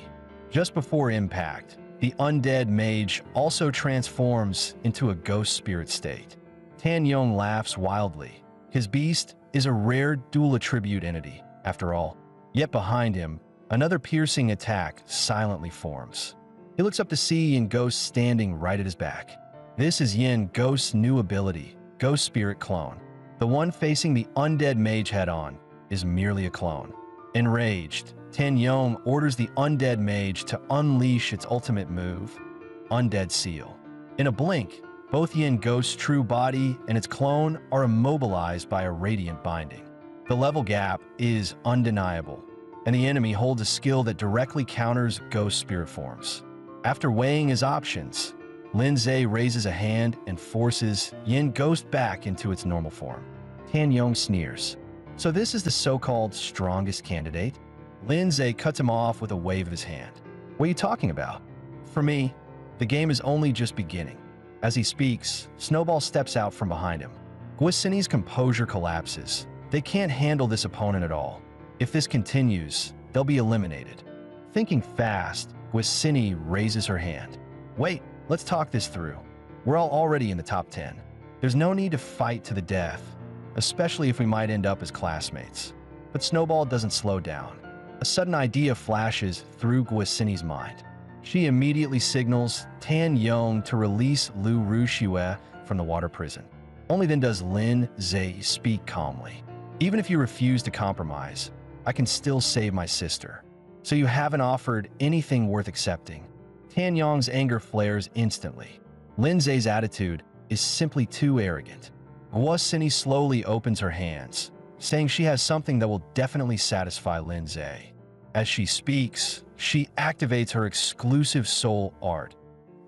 Just before impact, the undead mage also transforms into a ghost spirit state. Tan Yong laughs wildly. His beast is a rare dual attribute entity, after all. Yet behind him, another piercing attack silently forms. He looks up to see Yin Ghost standing right at his back. This is Yin Ghost's new ability, Ghost Spirit Clone. The one facing the undead mage head-on is merely a clone. Enraged, Tan Yong orders the undead mage to unleash its ultimate move, Undead Seal. In a blink, both Yin Ghost's true body and its clone are immobilized by a radiant binding. The level gap is undeniable, and the enemy holds a skill that directly counters ghost spirit forms. After weighing his options, Lin Zhe raises a hand and forces Yin Ghost back into its normal form. Tan Yong sneers. "So this is the so-called strongest candidate?" Lin Zhe cuts him off with a wave of his hand. "What are you talking about? For me, the game is only just beginning." As he speaks, Snowball steps out from behind him. Guisini's composure collapses. They can't handle this opponent at all. If this continues, they'll be eliminated. Thinking fast, Guisini raises her hand. "Wait, let's talk this through. We're all already in the top 10. There's no need to fight to the death, especially if we might end up as classmates." But Snowball doesn't slow down. A sudden idea flashes through Guisini's mind. She immediately signals Tan Yong to release Lu Rushue from the water prison. Only then does Lin Zhe speak calmly. "Even if you refuse to compromise, I can still save my sister. So you haven't offered anything worth accepting." Tan Yong's anger flares instantly. Lin Zhe's attitude is simply too arrogant. Guosini slowly opens her hands, saying she has something that will definitely satisfy Lindsay. As she speaks, she activates her exclusive soul art,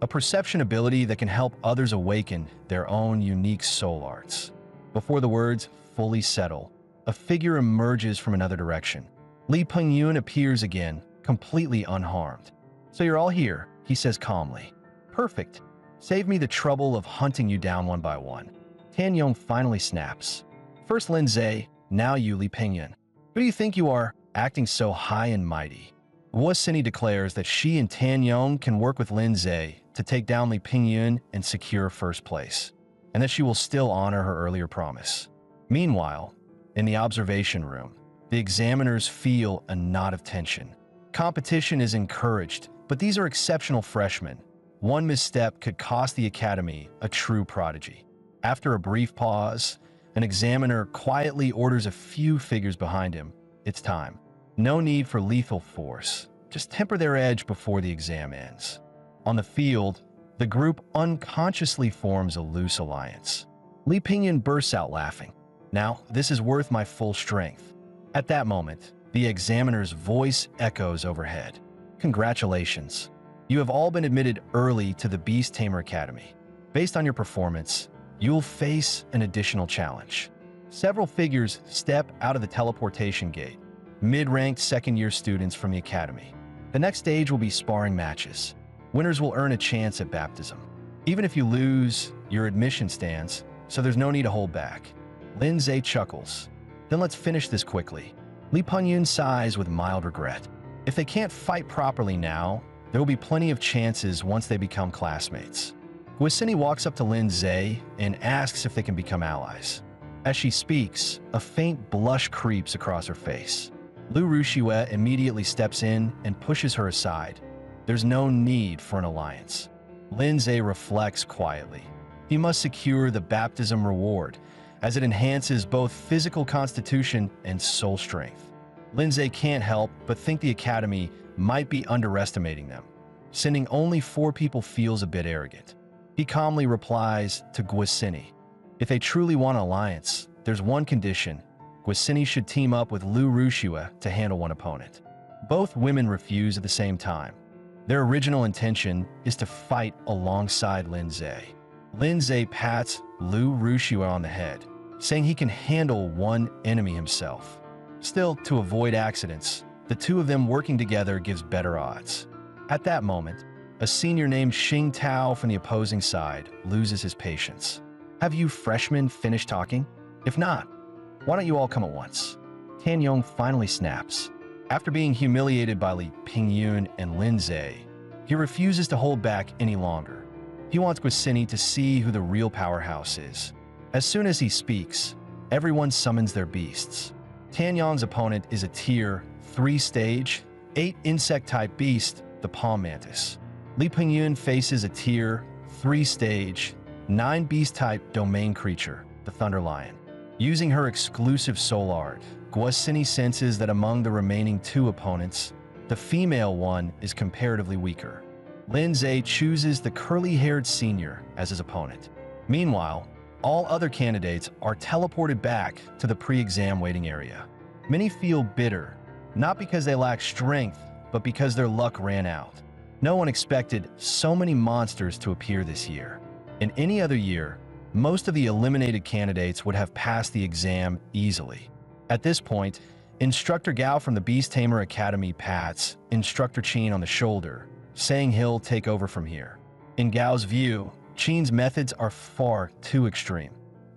a perception ability that can help others awaken their own unique soul arts. Before the words fully settle, a figure emerges from another direction. Li Pengyun appears again, completely unharmed. "So you're all here," he says calmly. "Perfect. Save me the trouble of hunting you down one by one." Tan Yong finally snaps. "First Lindsay, now you, Li Pengyun. Who do you think you are, acting so high and mighty?" Guosini declares that she and Tan Yong can work with Lindsay to take down Li Pengyun and secure first place, and that she will still honor her earlier promise. Meanwhile, in the observation room, the examiners feel a knot of tension. Competition is encouraged, but these are exceptional freshmen. One misstep could cost the academy a true prodigy. After a brief pause, an examiner quietly orders a few figures behind him. It's time. No need for lethal force. Just temper their edge before the exam ends. On the field, the group unconsciously forms a loose alliance. Li Pengyun bursts out laughing. "Now, this is worth my full strength." At that moment, the examiner's voice echoes overhead. "Congratulations. You have all been admitted early to the Beast Tamer Academy. Based on your performance, you will face an additional challenge." Several figures step out of the teleportation gate, mid-ranked second-year students from the academy. The next stage will be sparring matches. Winners will earn a chance at baptism. Even if you lose, your admission stands, so there's no need to hold back. Lindsay chuckles. "Then let's finish this quickly." Li Pengyun sighs with mild regret. If they can't fight properly now, there will be plenty of chances once they become classmates. Guosini walks up to Lindsay and asks if they can become allies. As she speaks, a faint blush creeps across her face. Lu Rushue immediately steps in and pushes her aside. There's no need for an alliance. Lindsay reflects quietly. He must secure the baptism reward, as it enhances both physical constitution and soul strength. Lindsay can't help but think the academy might be underestimating them. Sending only 4 people feels a bit arrogant. He calmly replies to Guosini. If they truly want an alliance, there's one condition. Guosini should team up with Lu Rushue to handle one opponent. Both women refuse at the same time. Their original intention is to fight alongside Lindsay. Lindsay pats Lu Rushue on the head, saying he can handle one enemy himself. Still, to avoid accidents, the two of them working together gives better odds. At that moment, a senior named Xing Tao from the opposing side loses his patience. "Have you freshmen finished talking? If not, why don't you all come at once?" Tan Yong finally snaps. After being humiliated by Li Pengyun and Lindsay, he refuses to hold back any longer. He wants Guosini to see who the real powerhouse is. As soon as he speaks, everyone summons their beasts. Tan Yong's opponent is a tier 3 stage, 8 insect-type beast, the palm mantis. Li Pengyun faces a tier 3 stage, 9 beast-type domain creature, the thunder lion. Using her exclusive soul art, Guosini senses that among the remaining 2 opponents, the female one is comparatively weaker. Lindsay chooses the curly-haired senior as his opponent. Meanwhile, all other candidates are teleported back to the pre-exam waiting area. Many feel bitter, not because they lack strength, but because their luck ran out. No one expected so many monsters to appear this year. In any other year, most of the eliminated candidates would have passed the exam easily. At this point, Instructor Gao from the Beast Tamer Academy pats Instructor Qin on the shoulder, saying he'll take over from here. In Gao's view, Qin's methods are far too extreme.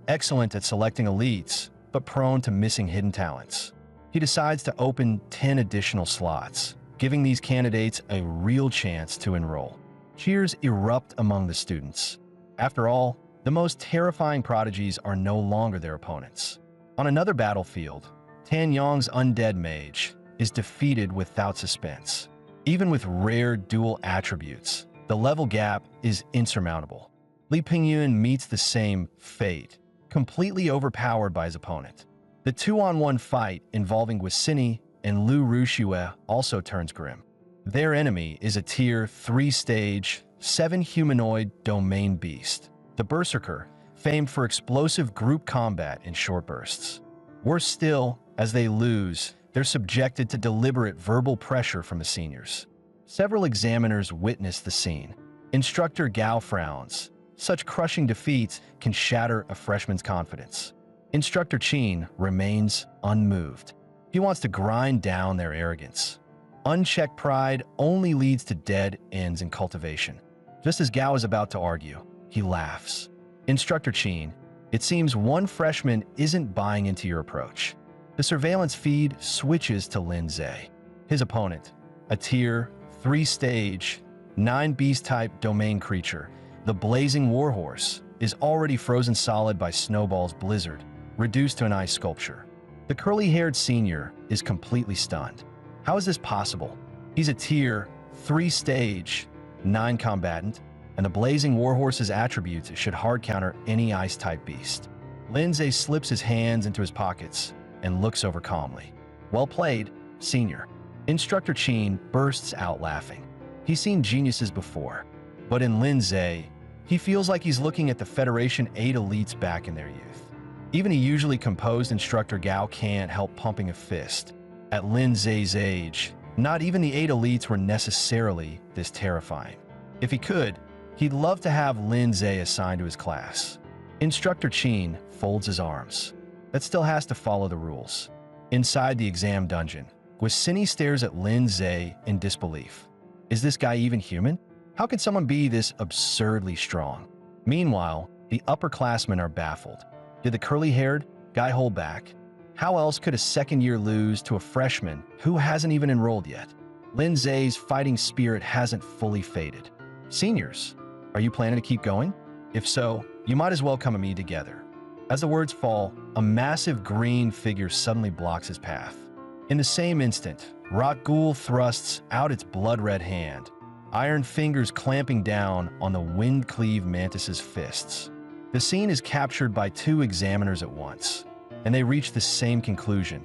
Excellent at selecting elites, but prone to missing hidden talents. He decides to open 10 additional slots, giving these candidates a real chance to enroll. Cheers erupt among the students. After all, the most terrifying prodigies are no longer their opponents. On another battlefield, Tan Yong's undead mage is defeated without suspense. Even with rare dual attributes, the level gap is insurmountable. Li Pengyun meets the same fate, completely overpowered by his opponent. The 2-on-1 fight involving Guosini and Lu Rushue also turns grim. Their enemy is a tier 3 stage, 7 humanoid domain beast. the berserker, famed for explosive group combat in short bursts. Worse still, as they lose, they're subjected to deliberate verbal pressure from the seniors. Several examiners witness the scene. Instructor Gao frowns. Such crushing defeats can shatter a freshman's confidence. Instructor Chin remains unmoved. He wants to grind down their arrogance. Unchecked pride only leads to dead ends in cultivation. Just as Gao is about to argue, he laughs. Instructor Chin, it seems one freshman isn't buying into your approach. The surveillance feed switches to Lin Zhe. His opponent, a tier 3-stage, 9-beast-type domain creature, the Blazing Warhorse, is already frozen solid by Snowball's blizzard, reduced to an ice sculpture. The curly-haired senior is completely stunned. How is this possible? He's a tier 3-stage, 9 combatant, and the Blazing Warhorse's attributes should hard counter any ice-type beast. Lin Zhe slips his hands into his pockets and looks over calmly. Well played, senior. Instructor Chin bursts out laughing. He's seen geniuses before, but in Lin Zhe, he feels like he's looking at the Federation 8 elites back in their youth. Even a usually composed Instructor Gao can't help pumping a fist. At Lin Zhe's age, not even the 8 elites were necessarily this terrifying. If he could, he'd love to have Lin Zhe assigned to his class. Instructor Chin folds his arms. That still has to follow the rules. Inside the exam dungeon, Guisini stares at Lin Zhe in disbelief. Is this guy even human? How could someone be this absurdly strong? Meanwhile, the upperclassmen are baffled. Did the curly-haired guy hold back? How else could a second year lose to a freshman who hasn't even enrolled yet? Lin Zhe's fighting spirit hasn't fully faded. Seniors, are you planning to keep going? If so, you might as well come and me together. As the words fall, a massive green figure suddenly blocks his path. In the same instant, Rock Ghoul thrusts out its blood-red hand, iron fingers clamping down on the wind-cleave mantis's fists. The scene is captured by 2 examiners at once, and they reach the same conclusion.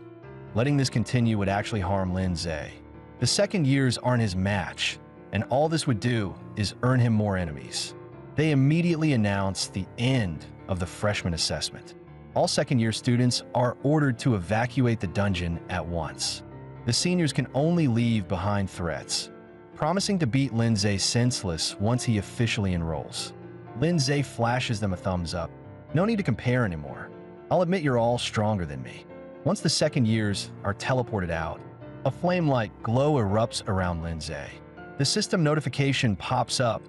Letting this continue would actually harm Lin Zhe. The second years aren't his match, and all this would do is earn him more enemies. They immediately announce the end of the freshman assessment. All second-year students are ordered to evacuate the dungeon at once. The seniors can only leave behind threats, promising to beat Lin Zhe senseless once he officially enrolls. Lin Zhe flashes them a thumbs up. No need to compare anymore. I'll admit you're all stronger than me. Once the second years are teleported out, a flame-like glow erupts around Lin Zhe. The system notification pops up.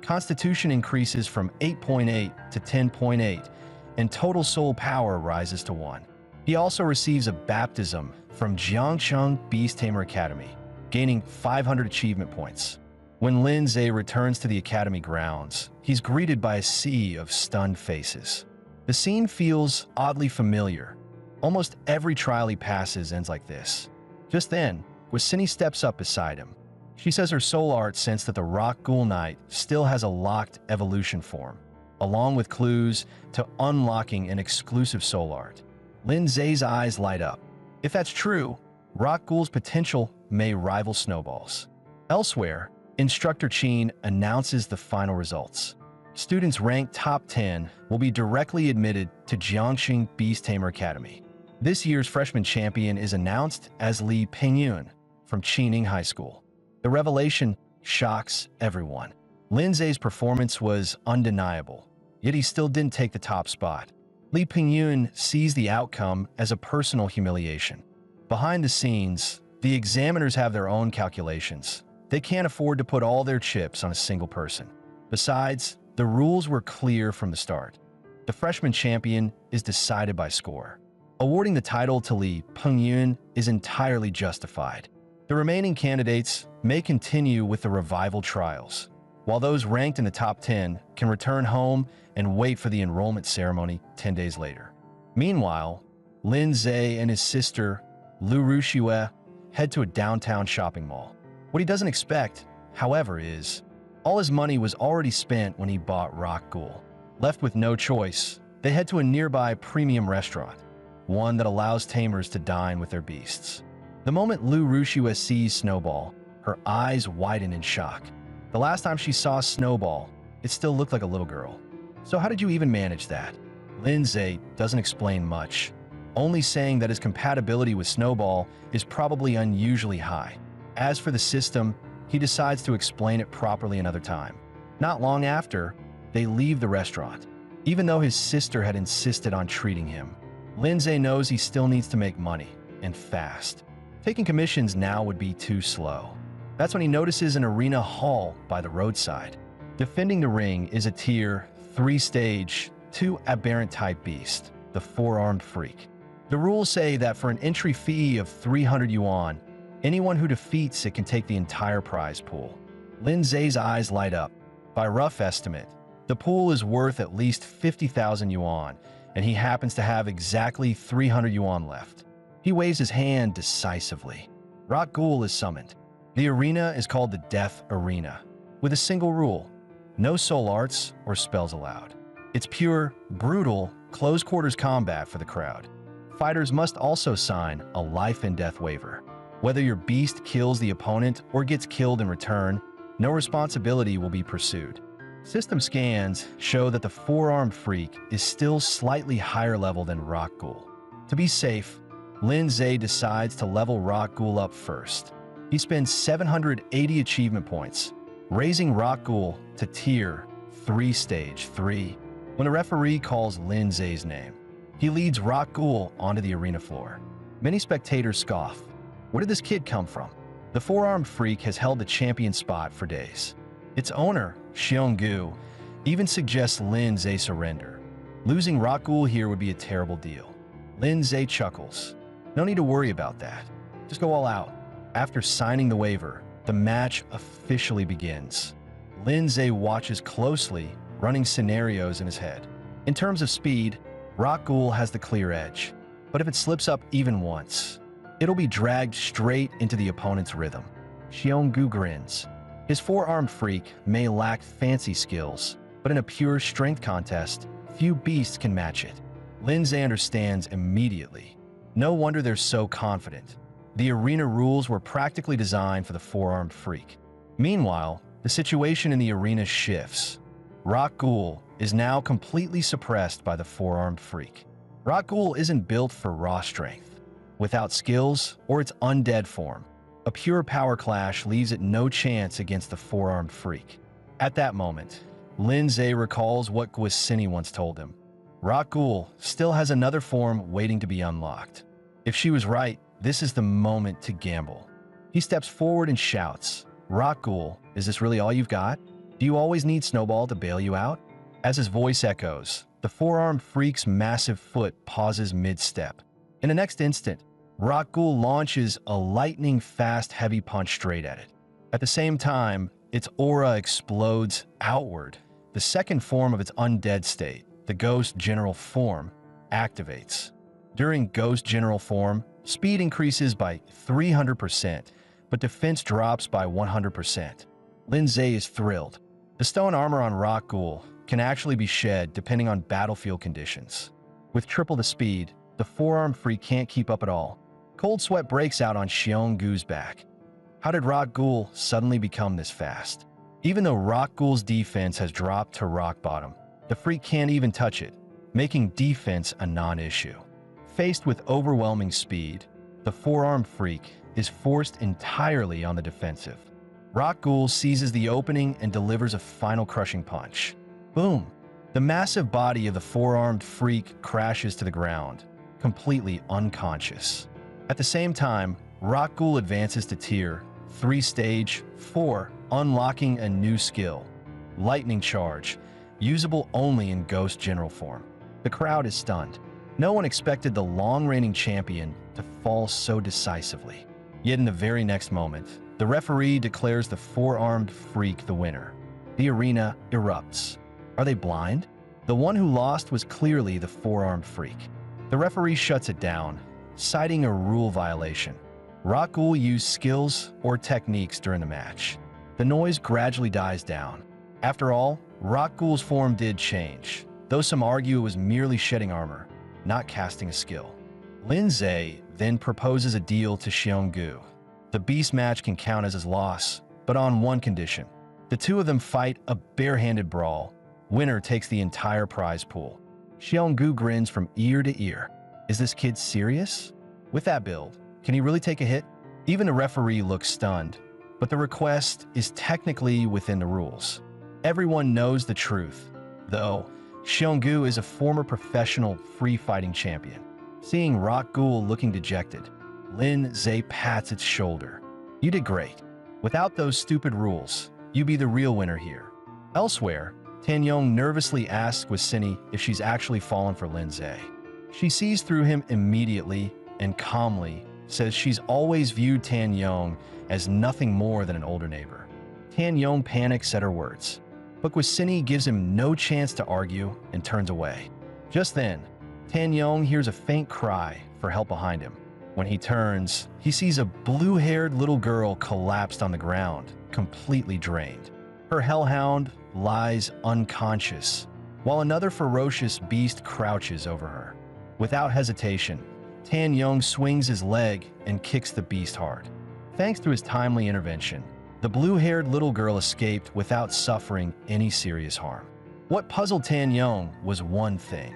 Constitution increases from 8.8 to 10.8, and total soul power rises to 1. He also receives a baptism from Jiangcheng Beast Tamer Academy, gaining 500 achievement points. When Lin Zhe returns to the academy grounds, he's greeted by a sea of stunned faces. The scene feels oddly familiar. Almost every trial he passes ends like this. Just then, Guisini steps up beside him. She says her soul art sensed that the Rock Ghoul Knight still has a locked evolution form, along with clues to unlocking an exclusive soul art. Lin Zhe's eyes light up. If that's true, Rock Ghoul's potential may rival Snowball's. Elsewhere, Instructor Chin announces the final results. Students ranked top 10 will be directly admitted to Jiangxing Beast Tamer Academy. This year's freshman champion is announced as Li Pingyun from Chining High School. The revelation shocks everyone. Lin Zhe's performance was undeniable, yet he still didn't take the top spot. Li Pingyun sees the outcome as a personal humiliation. Behind the scenes, the examiners have their own calculations. They can't afford to put all their chips on a single person. Besides, the rules were clear from the start. The freshman champion is decided by score. Awarding the title to Li Pingyun is entirely justified. The remaining candidates may continue with the revival trials, while those ranked in the top 10 can return home and wait for the enrollment ceremony 10 days later. Meanwhile, Lin Zhe and his sister, Lu Ruxue, head to a downtown shopping mall. What he doesn't expect, however, is all his money was already spent when he bought Rock Ghoul. Left with no choice, they head to a nearby premium restaurant, one that allows tamers to dine with their beasts. The moment Lu Ruxue sees Snowball, her eyes widen in shock. The last time she saw Snowball, it still looked like a little girl. So how did you even manage that? Lindsay doesn't explain much, only saying that his compatibility with Snowball is probably unusually high. As for the system, he decides to explain it properly another time. Not long after, they leave the restaurant. Even though his sister had insisted on treating him, Lindsay knows he still needs to make money, and fast. Taking commissions now would be too slow. That's when he notices an arena hall by the roadside. Defending the ring is a tier 3-stage, 2 aberrant type beast, the four-armed freak. The rules say that for an entry fee of 300 yuan, anyone who defeats it can take the entire prize pool. Lindsay's eyes light up. By rough estimate, the pool is worth at least 50,000 yuan, and he happens to have exactly 300 yuan left. He waves his hand decisively. Rock Ghoul is summoned. The arena is called the Death Arena, with a single rule: no soul arts or spells allowed. It's pure, brutal, close-quarters combat for the crowd. Fighters must also sign a life and death waiver. Whether your beast kills the opponent or gets killed in return, no responsibility will be pursued. System scans show that the four-armed freak is still slightly higher level than Rock Ghoul. To be safe, Lindsay decides to level Rock Ghoul up first. He spends 780 achievement points, raising Rock Ghoul to tier 3 stage 3. When the referee calls Lindsay's name, he leads Rock Ghoul onto the arena floor. Many spectators scoff. Where did this kid come from? The four-armed freak has held the champion spot for days. Its owner, Xionggu, even suggests Lindsay surrender. Losing Rock Ghoul here would be a terrible deal. Lindsay chuckles. No need to worry about that. Just go all out. After signing the waiver, the match officially begins. Lindsay watches closely, running scenarios in his head. In terms of speed, Rock Ghoul has the clear edge, but if it slips up even once, it'll be dragged straight into the opponent's rhythm. Xionggu grins. His four-armed freak may lack fancy skills, but in a pure strength contest, few beasts can match it. Lindsay understands immediately. No wonder they're so confident. The arena rules were practically designed for the four-armed freak. Meanwhile, the situation in the arena shifts. Rock Ghoul is now completely suppressed by the four-armed freak. Rock Ghoul isn't built for raw strength. Without skills or its undead form, a pure power clash leaves it no chance against the four-armed freak. At that moment, Lindsay recalls what Guisini once told him. Rock Ghoul still has another form waiting to be unlocked. If she was right, this is the moment to gamble. He steps forward and shouts, "Rock Ghoul, is this really all you've got? Do you always need Snowball to bail you out?" As his voice echoes, the four-armed freak's massive foot pauses mid-step. In the next instant, Rock Ghoul launches a lightning-fast heavy punch straight at it. At the same time, its aura explodes outward. The second form of its undead state, the Ghost General form, activates. During Ghost General form, speed increases by 300%, but defense drops by 100%. Lindsay is thrilled. The stone armor on Rock Ghoul can actually be shed depending on battlefield conditions. With triple the speed, the four-armed freak can't keep up at all. Cold sweat breaks out on Xionggu's back. How did Rock Ghoul suddenly become this fast? Even though Rock Ghoul's defense has dropped to rock bottom, the freak can't even touch it, making defense a non-issue. Faced with overwhelming speed, the four-armed freak is forced entirely on the defensive. Rock Ghoul seizes the opening and delivers a final crushing punch. Boom! The massive body of the four-armed freak crashes to the ground, completely unconscious. At the same time, Rock Ghoul advances to tier 3 stage 4, unlocking a new skill, Lightning Charge, usable only in Ghost General form. The crowd is stunned. No one expected the long-reigning champion to fall so decisively. Yet in the very next moment, the referee declares the four-armed freak the winner. The arena erupts. Are they blind? The one who lost was clearly the four-armed freak. The referee shuts it down, citing a rule violation. Rock Ghoul used skills or techniques during the match. The noise gradually dies down. After all, Rock Ghoul's form did change, though some argue it was merely shedding armor, not casting a skill. Lindsay then proposes a deal to Xionggu. The beast match can count as his loss, but on one condition. The two of them fight a barehanded brawl, Winner takes the entire prize pool. Xionggu grins from ear to ear. Is this kid serious? With that build, can he really take a hit? Even the referee looks stunned, but the request is technically within the rules. Everyone knows the truth, though Xionggu is a former professional free-fighting champion. Seeing Rock Ghoul looking dejected, Lin Zhe pats its shoulder. You did great. Without those stupid rules, you be the real winner here. Elsewhere, Tan Yong nervously asks Wisini if she's actually fallen for Lin Zhe. She sees through him immediately and calmly says she's always viewed Tan Yong as nothing more than an older neighbor. Tan Yong panics at her words, but Wisini gives him no chance to argue and turns away. Just then, Tan Yong hears a faint cry for help behind him. When he turns, he sees a blue-haired little girl collapsed on the ground, completely drained. Her hellhound lies unconscious, while another ferocious beast crouches over her. Without hesitation, Tan Yong swings his leg and kicks the beast hard. Thanks to his timely intervention, the blue-haired little girl escaped without suffering any serious harm. What puzzled Tan Yong was one thing.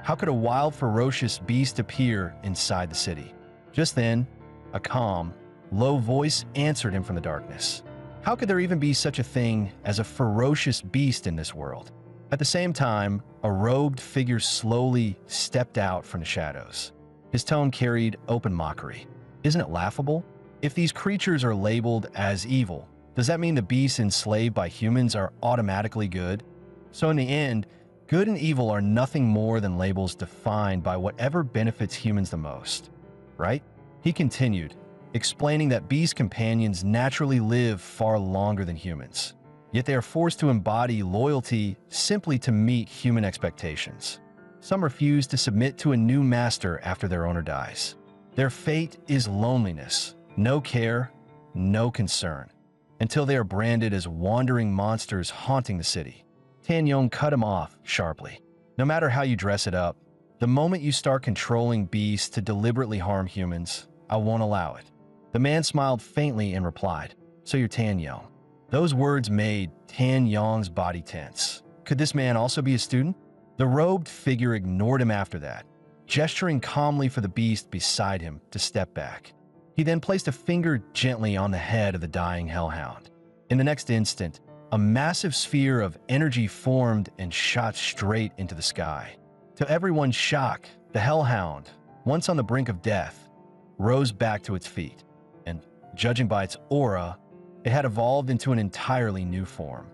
How could a wild, ferocious beast appear inside the city? Just then, a calm, low voice answered him from the darkness. How could there even be such a thing as a ferocious beast in this world? At the same time, a robed figure slowly stepped out from the shadows. His tone carried open mockery. Isn't it laughable? If these creatures are labeled as evil, does that mean the beasts enslaved by humans are automatically good? So in the end, good and evil are nothing more than labels defined by whatever benefits humans the most, right? He continued, explaining that beast companions naturally live far longer than humans, yet they are forced to embody loyalty simply to meet human expectations. Some refuse to submit to a new master after their owner dies. Their fate is loneliness, no care, no concern, until they are branded as wandering monsters haunting the city. Tan Yong cut him off sharply. No matter how you dress it up, the moment you start controlling beasts to deliberately harm humans, I won't allow it. The man smiled faintly and replied, So you're Tan Yong. Those words made Tan Yong's body tense. Could this man also be a student? The robed figure ignored him after that, gesturing calmly for the beast beside him to step back. He then placed a finger gently on the head of the dying hellhound. In the next instant, a massive sphere of energy formed and shot straight into the sky. To everyone's shock, the hellhound, once on the brink of death, rose back to its feet, and, judging by its aura, it had evolved into an entirely new form.